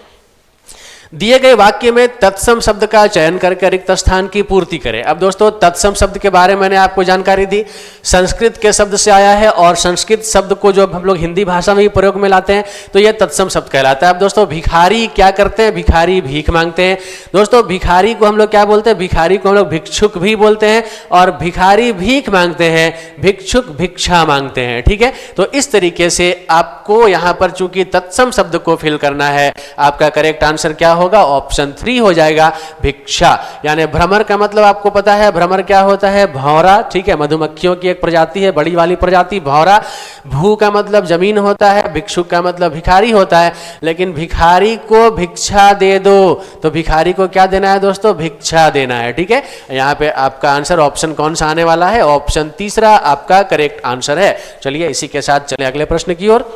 दिए गए वाक्य में तत्सम शब्द का चयन करके रिक्त स्थान की पूर्ति करें। अब दोस्तों तत्सम शब्द के बारे में मैंने आपको जानकारी दी, संस्कृत के शब्द से आया है और संस्कृत शब्द को जो हम लोग हिंदी भाषा में भी प्रयोग में लाते हैं तो यह तत्सम शब्द कहलाता है। अब दोस्तों भिखारी क्या करते हैं, भिखारी भीख मांगते हैं। दोस्तों भिखारी को हम लोग क्या बोलते हैं, भिखारी को हम लोग भिक्षुक भी बोलते हैं, और भिखारी भीख मांगते हैं, भिक्षुक भिक्षा मांगते हैं, ठीक है। तो इस तरीके से आपको यहाँ पर चूंकि तत्सम शब्द को फिल करना है, आपका करेक्ट आंसर क्या होगा, ऑप्शन 3 हो जाएगा, भिक्षा। यानी भ्रमर का मतलब आपको पता है, भ्रमर क्या होता है, भौरा, ठीक है, मधुमक्खियों की एक प्रजाति है, बड़ी वाली प्रजाति भौरा। भू का मतलब जमीन होता है, भिक्षुक का मतलब भिखारी होता है, लेकिन भिखारी को भिक्षा दे दो, तो भिखारी को क्या देना है दोस्तों, भिक्षा देना है, ठीक है। यहाँ पे आपका आंसर ऑप्शन कौन सा आने वाला है, ऑप्शन तीसरा आपका करेक्ट आंसर है। चलिए इसी के साथ चले अगले प्रश्न की ओर।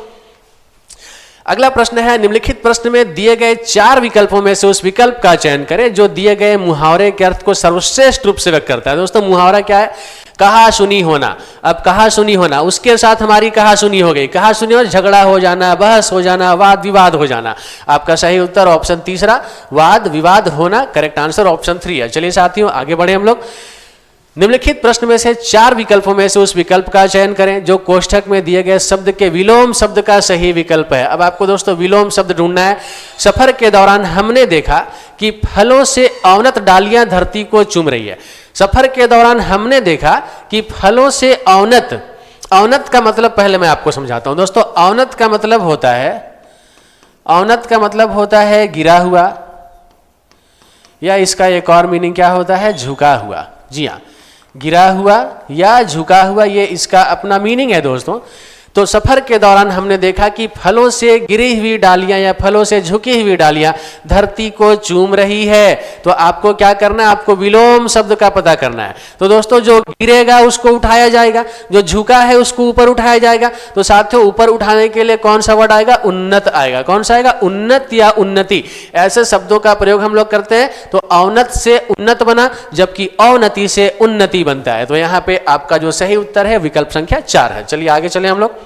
अगला प्रश्न है, निम्नलिखित प्रश्न में दिए गए 4 विकल्पों में से उस विकल्प का चयन करें जो दिए गए मुहावरे के अर्थ को सर्वश्रेष्ठ रूप से व्यक्त करता है। दोस्तों मुहावरा क्या है, कहा सुनी होना। अब कहा सुनी होना, उसके साथ हमारी कहा सुनी हो गई, कहा सुनी हो झगड़ा हो जाना, बहस हो जाना, वाद विवाद हो जाना। आपका सही उत्तर ऑप्शन तीसरा, वाद विवाद होना, करेक्ट आंसर ऑप्शन 3 है। चलिए साथियों आगे बढ़े हम लोग। निम्नलिखित प्रश्न में से 4 विकल्पों में से उस विकल्प का चयन करें जो कोष्ठक में दिए गए शब्द के विलोम शब्द का सही विकल्प है। अब आपको दोस्तों विलोम शब्द ढूंढना है। सफर के दौरान हमने देखा कि फलों से अवनत डालियां धरती को चूम रही है। सफर के दौरान हमने देखा कि फलों से अवनत, अवनत का मतलब पहले मैं आपको समझाता हूं दोस्तों। अवनत का मतलब होता है, अवनत का मतलब होता है गिरा हुआ, या इसका एक और मीनिंग क्या होता है, झुका हुआ। जी हाँ, गिरा हुआ या झुका हुआ, ये इसका अपना मीनिंग है दोस्तों। तो सफर के दौरान हमने देखा कि फलों से गिरी हुई डालियां या फलों से झुकी हुई डालियां धरती को चूम रही है। तो आपको क्या करना है, आपको विलोम शब्द का पता करना है। तो दोस्तों जो गिरेगा उसको उठाया जाएगा, जो झुका है उसको ऊपर उठाया जाएगा। तो साथियों ऊपर उठाने के लिए कौन सा वर्ड आएगा, उन्नत आएगा। कौन सा आएगा, उन्नत या उन्नति, ऐसे शब्दों का प्रयोग हम लोग करते हैं। तो अवनत से उन्नत बना, जबकि अवनति से उन्नति बनता है। तो यहाँ पे आपका जो सही उत्तर है विकल्प संख्या 4 है। चलिए आगे चले हम लोग।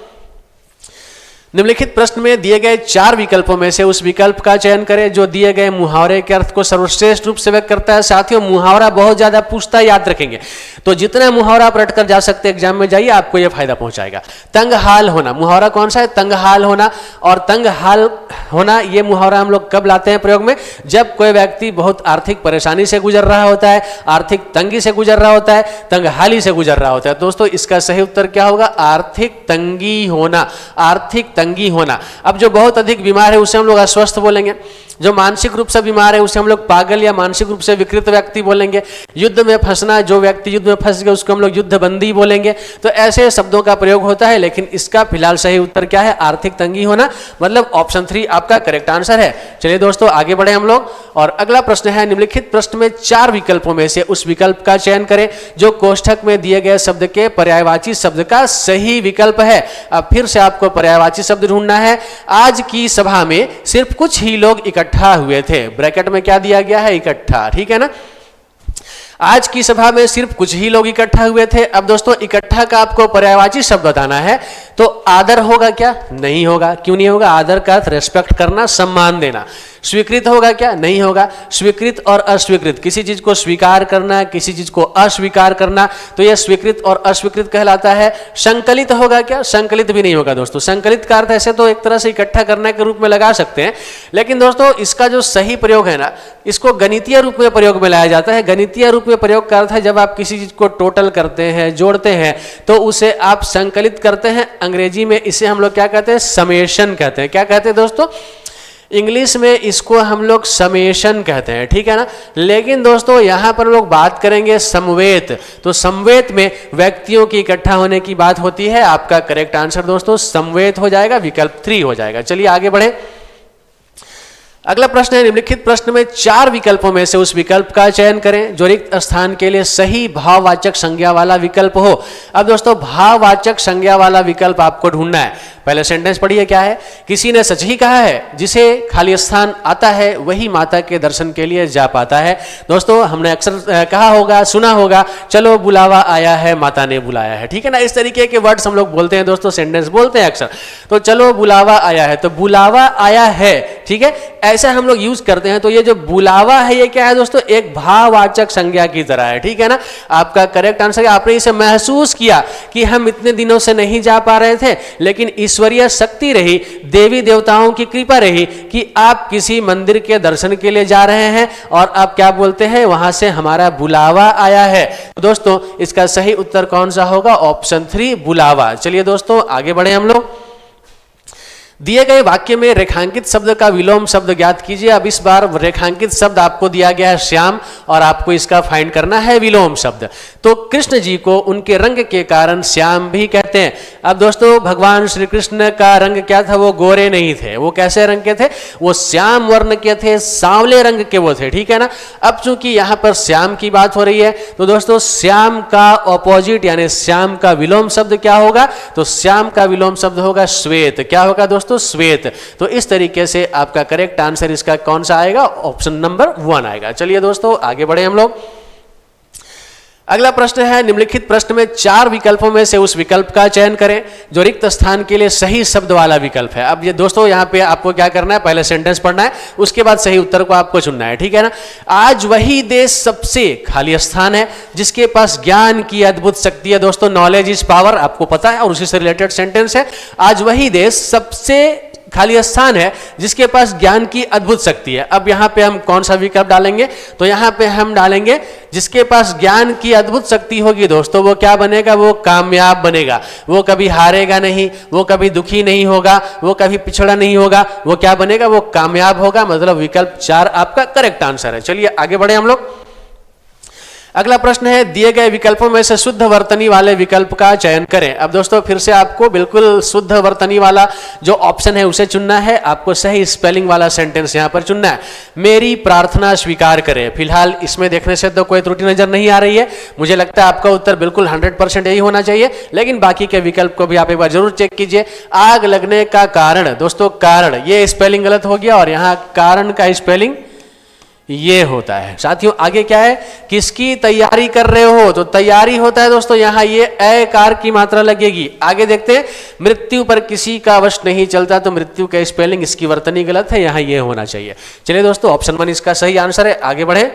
निम्नलिखित प्रश्न में दिए गए 4 विकल्पों में से उस विकल्प का चयन करें जो दिए गए मुहावरे के अर्थ को सर्वश्रेष्ठ रूप से व्यक्त करता है। साथियों मुहावरा बहुत ज्यादा पूछता है, याद रखेंगे। तो जितना मुहावरा आप रट कर जा सकते हैं एग्जाम में जाइए, आपको यह फायदा पहुंचाएगा। तंगहाल होना, मुहावरा कौन सा है, तंगहाल होना। और तंगहाल होना ये मुहावरा हम लोग कब लाते हैं प्रयोग में, जब कोई व्यक्ति बहुत आर्थिक परेशानी से गुजर रहा होता है, आर्थिक तंगी से गुजर रहा होता है, तंगहाली से गुजर रहा होता है। दोस्तों इसका सही उत्तर क्या होगा, आर्थिक तंगी होना, आर्थिक तंगी होना। अब जो बहुत अधिक बीमार है उसे हम लोग अस्वस्थ बोलेंगे, जो मानसिक रूप से बीमार है उसे हम लोग पागल या मानसिक रूप से विकृत व्यक्ति बोलेंगे। युद्ध में फंसना, जो व्यक्ति युद्ध में फंस गया उसको हम लोग युद्धबंदी बोलेंगे। तो ऐसे शब्दों का प्रयोग होता है, लेकिन इसका फिलहाल सही उत्तर क्या है, आर्थिक तंगी होना, मतलब ऑप्शन 3 आपका करेक्ट आंसर है। चलिए दोस्तों आगे बढ़े हम लोग। और अगला प्रश्न है, निम्नलिखित प्रश्न में 4 विकल्पों में से उस विकल्प का चयन करें जो कोष्ठक में दिए गए शब्द के पर्यायवाची शब्द का सही विकल्प है। अब फिर से आपको पर्यायवाची शब्द ढूंढना है। आज की सभा में सिर्फ कुछ ही लोग इकट्ठा हुए थे। ब्रैकेट में क्या दिया गया है, इकट्ठा, ठीक है ना। आज की सभा में सिर्फ कुछ ही लोग इकट्ठा हुए थे। अब दोस्तों इकट्ठा का आपको पर्यायवाची शब्द बताना है। तो आदर होगा क्या, नहीं होगा। क्यों नहीं होगा, आदर का अर्थ रेस्पेक्ट करना, सम्मान देना। स्वीकृत होगा क्या? नहीं होगा। स्वीकृत और अस्वीकृत, किसी चीज को स्वीकार करना, किसी चीज को अस्वीकार करना, तो यह स्वीकृत और अस्वीकृत कहलाता है। संकलित होगा क्या? संकलित भी नहीं होगा दोस्तों। संकलित का अर्थ ऐसे तो एक तरह से इकट्ठा करने के रूप में लगा सकते हैं, लेकिन दोस्तों इसका जो सही प्रयोग है ना, इसको गणितीय रूप में प्रयोग में लाया जाता है। गणितीय रूप में प्रयोग का अर्थ है जब आप किसी चीज को टोटल करते हैं, जोड़ते हैं, तो उसे आप संकलित करते हैं। अंग्रेजी में इसे हम लोग क्या कहते हैं? समेशन कहते हैं। क्या कहते हैं दोस्तों? इंग्लिश में इसको हम लोग समेशन कहते हैं, ठीक है ना। लेकिन दोस्तों यहां पर लोग बात करेंगे समवेत, तो समवेत में व्यक्तियों की इकट्ठा होने की बात होती है। आपका करेक्ट आंसर दोस्तों समवेत हो जाएगा, विकल्प 3 हो जाएगा। चलिए आगे बढ़े। अगला प्रश्न है, निम्नलिखित प्रश्न में 4 विकल्पों में से उस विकल्प का चयन करें जो रिक्त स्थान के लिए सही भाववाचक संज्ञा वाला विकल्प हो। अब दोस्तों भाववाचक संज्ञा वाला विकल्प आपको ढूंढना है। पहले सेंटेंस पढ़िए, क्या है? किसी ने सच ही कहा है, जिसे खाली स्थान आता है वही माता के दर्शन के लिए जा पाता है। दोस्तों हमने अक्सर कहा होगा, सुना होगा, चलो बुलावा आया है, माता ने बुलाया है, ठीक है ना। इस तरीके के वर्ड्स हम लोग बोलते हैं दोस्तों, सेंटेंस बोलते हैं अक्सर। तो चलो बुलावा आया है, तो बुलावा आया है, ठीक है, ऐसा हम लोग यूज करते हैं। तो ये जो बुलावा है ये क्या है दोस्तों? एक भाववाचक संज्ञा की तरह है, ठीक है ना। आपका करेक्ट आंसर, आपने इसे महसूस किया कि हम इतने दिनों से नहीं जा पा रहे थे, लेकिन ईश्वरीय शक्ति रही, देवी देवताओं की कृपा रही कि आप किसी मंदिर के दर्शन के लिए जा रहे हैं और आप क्या बोलते हैं? वहां से हमारा बुलावा आया है। तो दोस्तों इसका सही उत्तर कौन सा होगा? ऑप्शन 3 बुलावा। चलिए दोस्तों आगे बढ़े हम लोग। दिए गए वाक्य में रेखांकित शब्द का विलोम शब्द ज्ञात कीजिए। अब इस बार रेखांकित शब्द आपको दिया गया है श्याम, और आपको इसका फाइंड करना है विलोम शब्द। तो कृष्ण जी को उनके रंग के कारण श्याम भी कहते हैं। अब दोस्तों भगवान श्री कृष्ण का रंग क्या था? वो गोरे नहीं थे। वो कैसे रंग के थे? वो श्याम वर्ण के थे, सांवले रंग के वो थे, ठीक है ना। अब चूंकि यहां पर श्याम की बात हो रही है, तो दोस्तों श्याम का ऑपोजिट यानी श्याम का विलोम शब्द क्या होगा? तो श्याम का विलोम शब्द होगा श्वेत। क्या होगा दोस्तों? श्वेत। तो इस तरीके से आपका करेक्ट आंसर इसका कौन सा आएगा? ऑप्शन नंबर 1 आएगा। चलिए दोस्तों आगे बढ़े हम लोग। अगला प्रश्न है, निम्नलिखित प्रश्न में 4 विकल्पों में से उस विकल्प का चयन करें जो रिक्त स्थान के लिए सही शब्द वाला विकल्प है। अब ये दोस्तों यहाँ पे आपको क्या करना है? पहले सेंटेंस पढ़ना है, उसके बाद सही उत्तर को आपको चुनना है, ठीक है ना। आज वही देश सबसे खाली स्थान है जिसके पास ज्ञान की अद्भुत शक्ति है। दोस्तों नॉलेज इज पावर, आपको पता है, और उसी से रिलेटेड सेंटेंस है। आज वही देश सबसे खाली स्थान है जिसके पास ज्ञान की अद्भुत शक्ति है। अब यहां पे हम कौन सा विकल्प डालेंगे? तो यहां पे हम डालेंगे जिसके पास ज्ञान की अद्भुत शक्ति होगी। दोस्तों वो क्या बनेगा? वो कामयाब बनेगा। वो कभी हारेगा नहीं, वो कभी दुखी नहीं होगा, वो कभी पिछड़ा नहीं होगा। वो क्या बनेगा? वो कामयाब होगा। मतलब विकल्प 4 आपका करेक्ट आंसर है। चलिए आगे बढ़े हम लोग। अगला प्रश्न है, दिए गए विकल्पों में से शुद्ध वर्तनी वाले विकल्प का चयन करें। अब दोस्तों फिर से आपको बिल्कुल शुद्ध वर्तनी वाला जो ऑप्शन है उसे चुनना है। आपको सही स्पेलिंग वाला सेंटेंस यहां पर चुनना है। मेरी प्रार्थना स्वीकार करें। फिलहाल इसमें देखने से तो कोई त्रुटि नजर नहीं आ रही है। मुझे लगता है आपका उत्तर बिल्कुल 100% यही होना चाहिए, लेकिन बाकी के विकल्प को भी आप एक बार जरूर चेक कीजिए। आग लगने का कारण, दोस्तों कारण, ये स्पेलिंग गलत हो गया और यहां कारण का स्पेलिंग ये होता है। साथियों आगे क्या है? किसकी तैयारी कर रहे हो? तो तैयारी होता है दोस्तों यहां ये अकार की मात्रा लगेगी। आगे देखते हैं, मृत्यु पर किसी का वश नहीं चलता, तो मृत्यु का स्पेलिंग इसकी वर्तनी गलत है, यहां ये होना चाहिए। चलिए दोस्तों ऑप्शन 1 इसका सही आंसर है। आगे बढ़े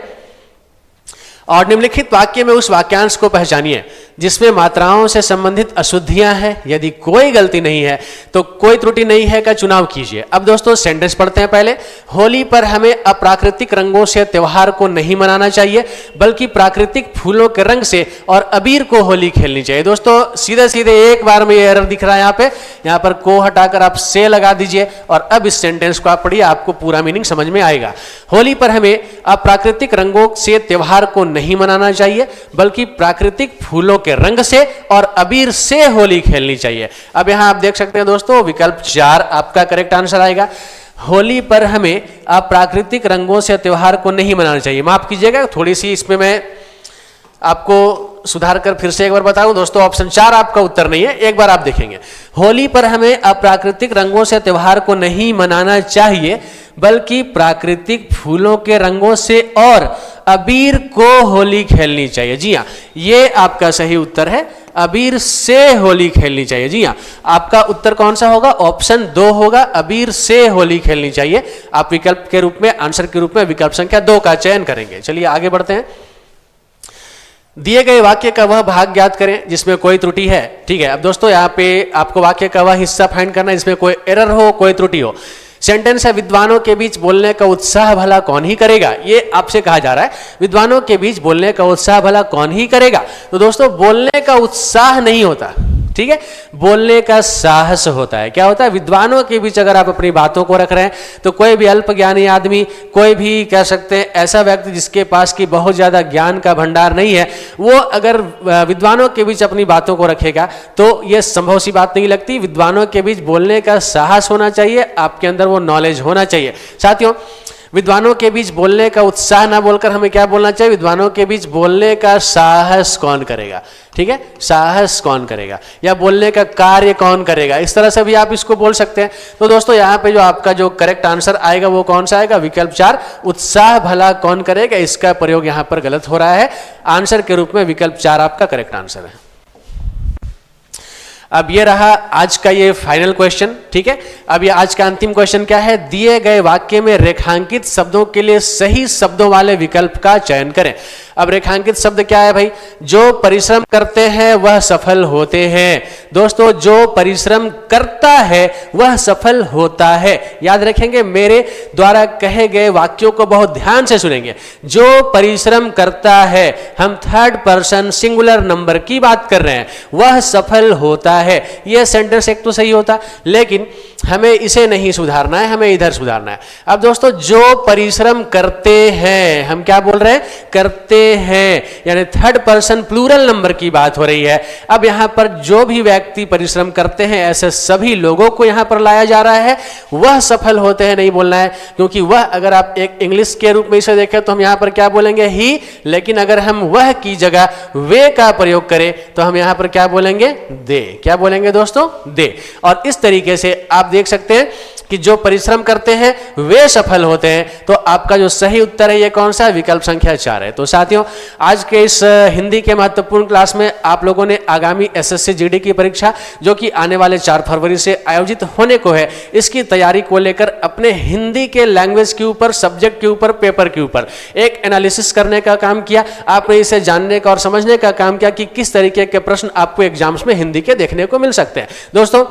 और निम्नलिखित वाक्य में उस वाक्यांश को पहचानिए जिसमें मात्राओं से संबंधित अशुद्धियां हैं। यदि कोई गलती नहीं है तो कोई त्रुटि नहीं है का चुनाव कीजिए। अब दोस्तों सेंटेंस पढ़ते हैं पहले। होली पर हमें अप्राकृतिक रंगों से त्योहार को नहीं मनाना चाहिए, बल्कि प्राकृतिक फूलों के रंग से और अबीर को होली खेलनी चाहिए। दोस्तों सीधे सीधे एक बार में ये एरर दिख रहा है। यहाँ पर को हटाकर आप से लगा दीजिए और अब इस सेंटेंस को आप पढ़िए, आपको पूरा मीनिंग समझ में आएगा। होली पर हमें अप्राकृतिक रंगों से त्योहार को नहीं मनाना चाहिए, बल्कि प्राकृतिक फूलों के रंग से और अबीर से होली खेलनी चाहिए। अब यहां आप देख सकते हैं दोस्तों विकल्प 4 आपका करेक्ट आंसर आएगा। होली पर हमें अप्राकृतिक रंगों से त्योहार को नहीं मनाना चाहिए। माफ कीजिएगा, थोड़ी सी इसमें मैं आपको सुधार कर फिर से एक बार बताऊं दोस्तों, ऑप्शन 4 आपका उत्तर नहीं है। एक बार आप देखेंगे, होली पर हमें अप्राकृतिक रंगों से त्योहार को नहीं मनाना चाहिए, बल्कि प्राकृतिक फूलों के रंगों से और अबीर को होली खेलनी चाहिए। जी हाँ, ये आपका सही उत्तर है, अबीर से होली खेलनी चाहिए। जी हाँ, आपका उत्तर कौन सा होगा? ऑप्शन 2 होगा, अबीर से होली खेलनी चाहिए। आप विकल्प के रूप में, आंसर के रूप में विकल्प संख्या 2 का चयन करेंगे। चलिए आगे बढ़ते हैं। दिए गए वाक्य का वह भाग ज्ञात करें जिसमें कोई त्रुटि है। ठीक है, अब दोस्तों यहाँ पे आपको वाक्य का वह हिस्सा फाइंड करना है जिसमें कोई एरर हो, कोई त्रुटि हो। सेंटेंस है, विद्वानों के बीच बोलने का उत्साह भला कौन ही करेगा। ये आपसे कहा जा रहा है, विद्वानों के बीच बोलने का उत्साह भला कौन ही करेगा। तो दोस्तों बोलने का उत्साह नहीं होता, ठीक है, बोलने का साहस होता है। क्या होता है? विद्वानों के बीच अगर आप अपनी बातों को रख रहे हैं तो कोई भी अल्पज्ञानी आदमी, कोई भी कह सकते हैं ऐसा व्यक्ति जिसके पास की बहुत ज्यादा ज्ञान का भंडार नहीं है, वो अगर विद्वानों के बीच अपनी बातों को रखेगा तो ये संभव सी बात नहीं लगती। विद्वानों के बीच बोलने का साहस होना चाहिए, आपके अंदर वो नॉलेज होना चाहिए। साथियों, विद्वानों के बीच बोलने का उत्साह ना बोलकर हमें क्या बोलना चाहिए? विद्वानों के बीच बोलने का साहस कौन करेगा। ठीक है, साहस कौन करेगा या बोलने का कार्य कौन करेगा, इस तरह से भी आप इसको बोल सकते हैं। तो दोस्तों यहाँ पे जो आपका जो करेक्ट आंसर आएगा वो कौन सा आएगा? विकल्प 4, उत्साह भला कौन करेगा। इसका प्रयोग यहाँ पर गलत हो रहा है, आंसर के रूप में विकल्प 4 आपका करेक्ट आंसर है। अब ये रहा आज का ये फाइनल क्वेश्चन। ठीक है, अब ये आज का अंतिम क्वेश्चन क्या है? दिए गए वाक्य में रेखांकित शब्दों के लिए सही शब्दों वाले विकल्प का चयन करें। अब रेखांकित शब्द क्या है भाई? जो परिश्रम करते हैं वह सफल होते हैं। दोस्तों, जो परिश्रम करता है वह सफल होता है। याद रखेंगे, मेरे द्वारा कहे गए वाक्यों को बहुत ध्यान से सुनेंगे। जो परिश्रम करता है, हम थर्ड पर्सन सिंगुलर नंबर की बात कर रहे हैं, वह सफल होता है। यह सेंटेंस एक तो सही होता, लेकिन हमें इसे नहीं सुधारना है, हमें इधर सुधारना है। अब दोस्तों, जो परिश्रम करते हैं, हम क्या बोल रहे हैं? करते हैं, यानी थर्ड पर्सन प्लूरल नंबर की बात हो रही है। अब यहां पर जो भी व्यक्ति परिश्रम करते हैं, ऐसे सभी लोगों को यहां पर लाया जा रहा है, वह सफल होते हैं नहीं बोलना है, क्योंकि वह अगर आप एक इंग्लिश के रूप में इसे देखें तो हम यहां पर क्या बोलेंगे? ही। लेकिन अगर हम वह की जगह वे का प्रयोग करें तो हम यहां पर क्या बोलेंगे? दे। क्या बोलेंगे दोस्तों? दे। और इस तरीके से आप देख सकते हैं कि जो परिश्रम करते हैं वे सफल होते हैं। तो आपका जो सही उत्तर है ये कौन सा है? विकल्प संख्या 4 है। तो साथियों, आज के इस हिंदी के महत्वपूर्ण क्लास में आप लोगों ने आगामी एसएससी जीडी की परीक्षा जो कि आने वाले 4 फरवरी से आयोजित होने को है, इसकी तैयारी को लेकर अपने हिंदी के लैंग्वेज के ऊपर, सब्जेक्ट के ऊपर, पेपर के ऊपर एक एनालिसिस करने का काम किया। आपने इसे जानने का और समझने का काम किया कि किस तरीके के प्रश्न आपको एग्जाम्स में हिंदी के देखने को मिल सकते हैं। दोस्तों,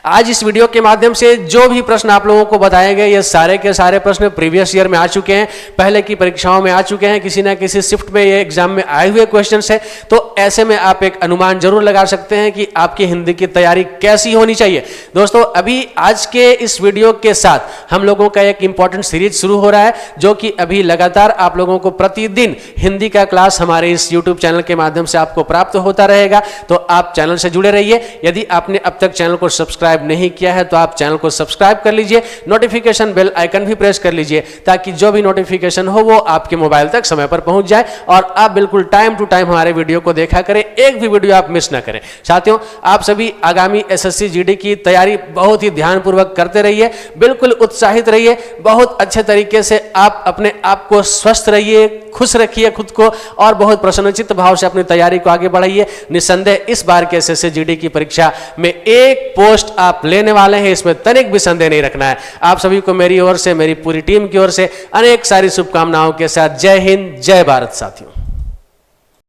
आज इस वीडियो के माध्यम से जो भी प्रश्न आप लोगों को बताए गए, ये सारे के सारे प्रश्न प्रीवियस ईयर में आ चुके हैं, पहले की परीक्षाओं में आ चुके हैं, किसी ना किसी शिफ्ट में ये एग्जाम में आए हुए क्वेश्चंस हैं। तो ऐसे में आप एक अनुमान जरूर लगा सकते हैं कि आपकी हिंदी की तैयारी कैसी होनी चाहिए। दोस्तों, अभी आज के इस वीडियो के साथ हम लोगों का एक इंपॉर्टेंट सीरीज शुरू हो रहा है, जो कि अभी लगातार आप लोगों को प्रतिदिन हिंदी का क्लास हमारे इस यूट्यूब चैनल के माध्यम से आपको प्राप्त होता रहेगा। तो आप चैनल से जुड़े रहिए। यदि आपने अब तक चैनल को सब्सक्राइब नहीं किया है तो आप चैनल को सब्सक्राइब कर लीजिए, नोटिफिकेशन बेल आइकन भी प्रेस कर लीजिए, ताकि जो भी नोटिफिकेशन हो वो आपके मोबाइल तक समय पर पहुंच जाए और आप बिल्कुल टाइम टू टाइम हमारे वीडियो को देखा करें, एक भी वीडियो आप मिस ना करें। साथियों, आप सभी आगामी एसएससी जीडी की तैयारी बहुत ही ध्यानपूर्वक करते रहिए, बिल्कुल उत्साहित रहिए, बहुत अच्छे तरीके से आप अपने आप को स्वस्थ रहिए, खुश रखिए खुद को और बहुत प्रसन्नचित्त भाव से अपनी तैयारी को आगे बढ़ाइए। निस्संदेह इस बार के एसएससी जीडी की परीक्षा में एक पोस्ट आप लेने वाले हैं, इसमें तनिक भी संदेह नहीं रखना है। आप सभी को मेरी ओर से, मेरी पूरी टीम की ओर से अनेक सारी शुभकामनाओं के साथ जय हिंद, जय भारत। साथियों।